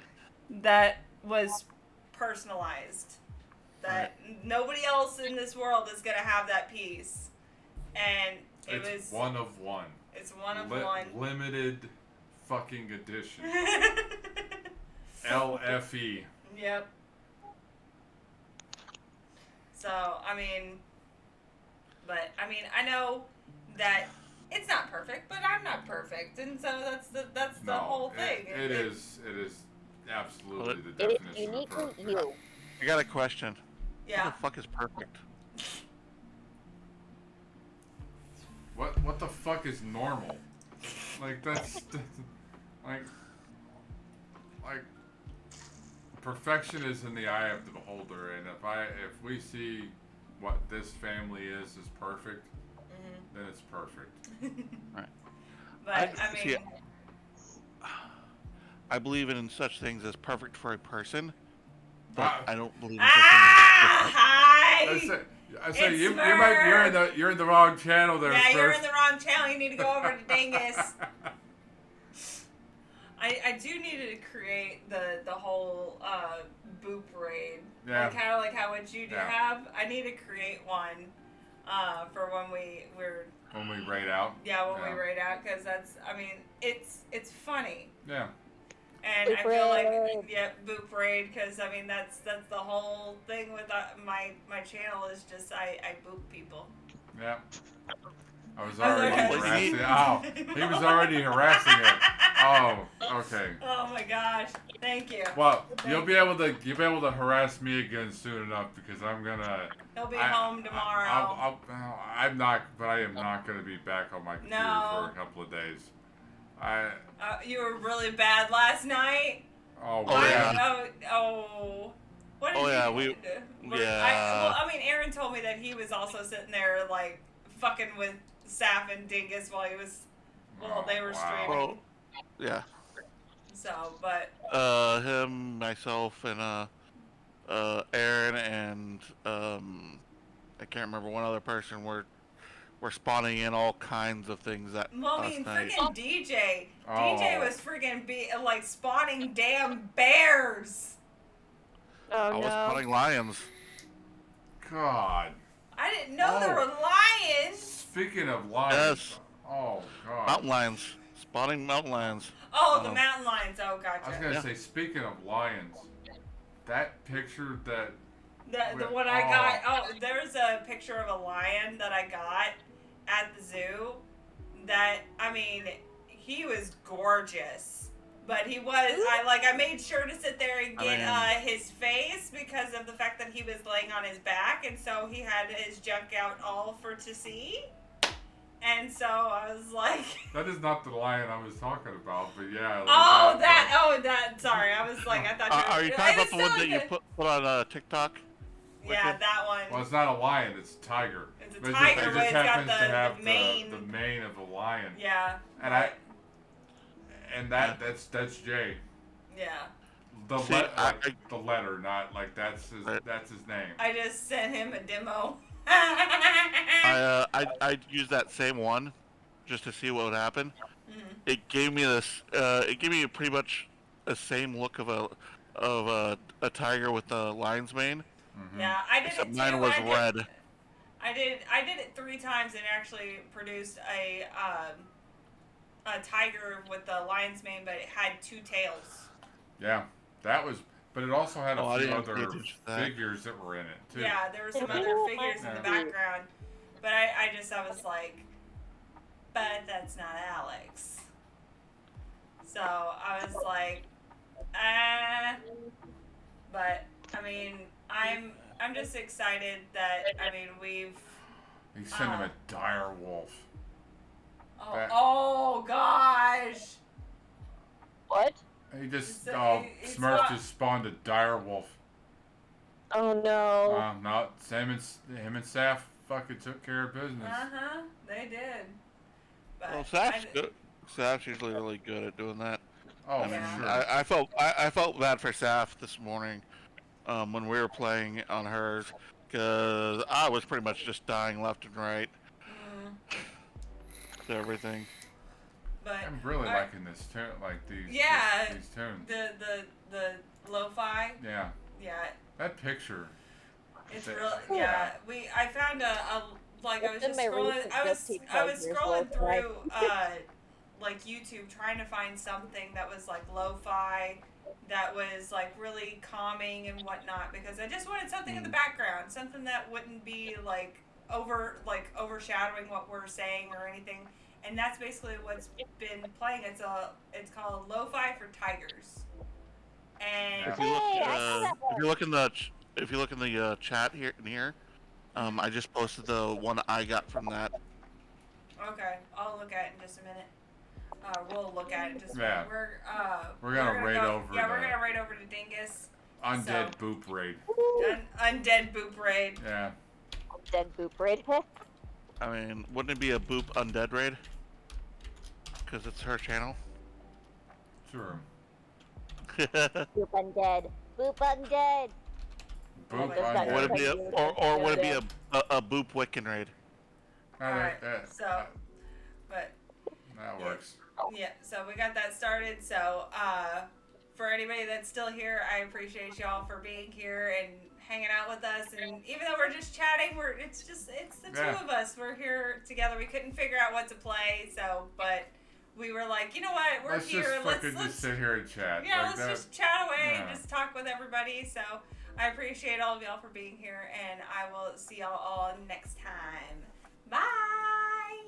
that was personalized. That nobody else in this world is going to have that piece. And it's one of one. It's one of one. Limited fucking edition. LFE. Yep. So, I mean, I know that it's not perfect, but I'm not perfect, and so that's the whole thing. It is absolutely the definition of perfect. You. I got a question. Yeah. What the fuck is perfect? What the fuck is normal? That's perfection is in the eye of the beholder, and if we see what this family is perfect, then it's perfect. Right. But I believe in such things as perfect for a person, but I don't believe in such things. I say you're in the wrong channel there. Yeah, you're in the wrong channel. You need to go over to Dingus. I do need to create the whole boop raid. Yeah. Kind of like how what you do have. I need to create one for when we raid out. Yeah, when we raid out, because it's funny. Yeah. And I feel like boop raid, because that's the whole thing with my channel is just I boop people. Yeah. I was already harassing. Oh, he was already harassing it. Oh, okay. Oh my gosh! Thank you. Well, you'll be able to harass me again soon enough, because I'm gonna. He'll be home tomorrow. I'm not, but I am not gonna be back on my computer for a couple of days. You were really bad last night. Oh yeah. Oh. What did you do? Aaron told me that he was also sitting there fucking with Saf and Dingus while they were streaming. Well, yeah. So, but him, myself, and Aaron, and I can't remember one other person were were spawning in all kinds of things that Well, I last mean, night. freaking DJ. Oh. DJ was freaking like spawning damn bears. Oh I was no. spawning lions. God. I didn't know there were lions. Speaking of lions. Yes. Oh, God. Mountain lions. Spawning mountain lions. Oh, the mountain lions. Oh, gotcha. I was going to say, speaking of lions, that picture that... The one I got, there's a picture of a lion that I got at the zoo that, I mean, he was gorgeous. But he was, I made sure to sit there and get his face because of the fact that he was laying on his back, and so he had his junk out all to see. And so I was like... That is not the lion I was talking about, but yeah. That, sorry, I was like, I thought you were... Are you talking about the one that you put on TikTok? Yeah, that one. Well, it's not a lion, it's a tiger. It's a tiger, but it's got the mane. The mane of a lion. Yeah. And that's Jay. Yeah. The letter, not like that's his name. I just sent him a demo. I used that same one just to see what would happen. Mm-hmm. It gave me this. It gave me pretty much the same look of a tiger with the lion's mane. Mm-hmm. Yeah, I did Except it too. Mine was red. I did it 3 times and actually produced a tiger with the lion's mane, but it had 2 tails. Yeah, that was. But it also had a few other figures that were in it too. Yeah, there were some other figures in the background, but I was like, but that's not Alex. So I was like, but I mean, I'm just excited that He sent him a dire wolf. Oh gosh. What? He just Smurf just spawned a dire wolf. Oh no. No, him and Saf fucking took care of business. They did. But Well, Saf's good. Saf's usually really good at doing that. Oh, yeah. sure. I felt bad for Saf this morning, when we were playing on hers, because I was pretty much just dying left and right. To everything. But I'm really liking this tune, like these tunes. The lo-fi. Yeah. Yeah. That picture. It's real. Yeah. I found I was just scrolling. I was scrolling through like YouTube trying to find something that was like lo-fi, that was like really calming and whatnot, because I just wanted something in the background, something that wouldn't be like overshadowing what we're saying or anything. And that's basically what's been playing. It's called Lo-Fi for Tigers. And if you look in the chat here, I just posted the one I got from that. Okay, I'll look at it in just a minute. We'll look at it in just a Yeah. minute. We're gonna raid over. Yeah, we're gonna raid over to Dingus. Undead Boop raid. Undead Boop raid. Yeah. Undead Boop raid. I mean, wouldn't it be a Boop Undead raid? Because it's her channel. Sure. Boop Undead. Boop Undead. Boop Or Undead. would it be would it be a Boop Wiccan raid? Alright, so, but that works. Yeah, so we got that started. So, for anybody that's still here, I appreciate y'all for being here and hanging out with us. And even though we're just chatting, it's the two of us. We're here together. We couldn't figure out what to play, but we were like, you know what, we're here. Let's just sit here and chat. Yeah, let's just chat away and just talk with everybody. So I appreciate all of y'all for being here, and I will see y'all all next time. Bye.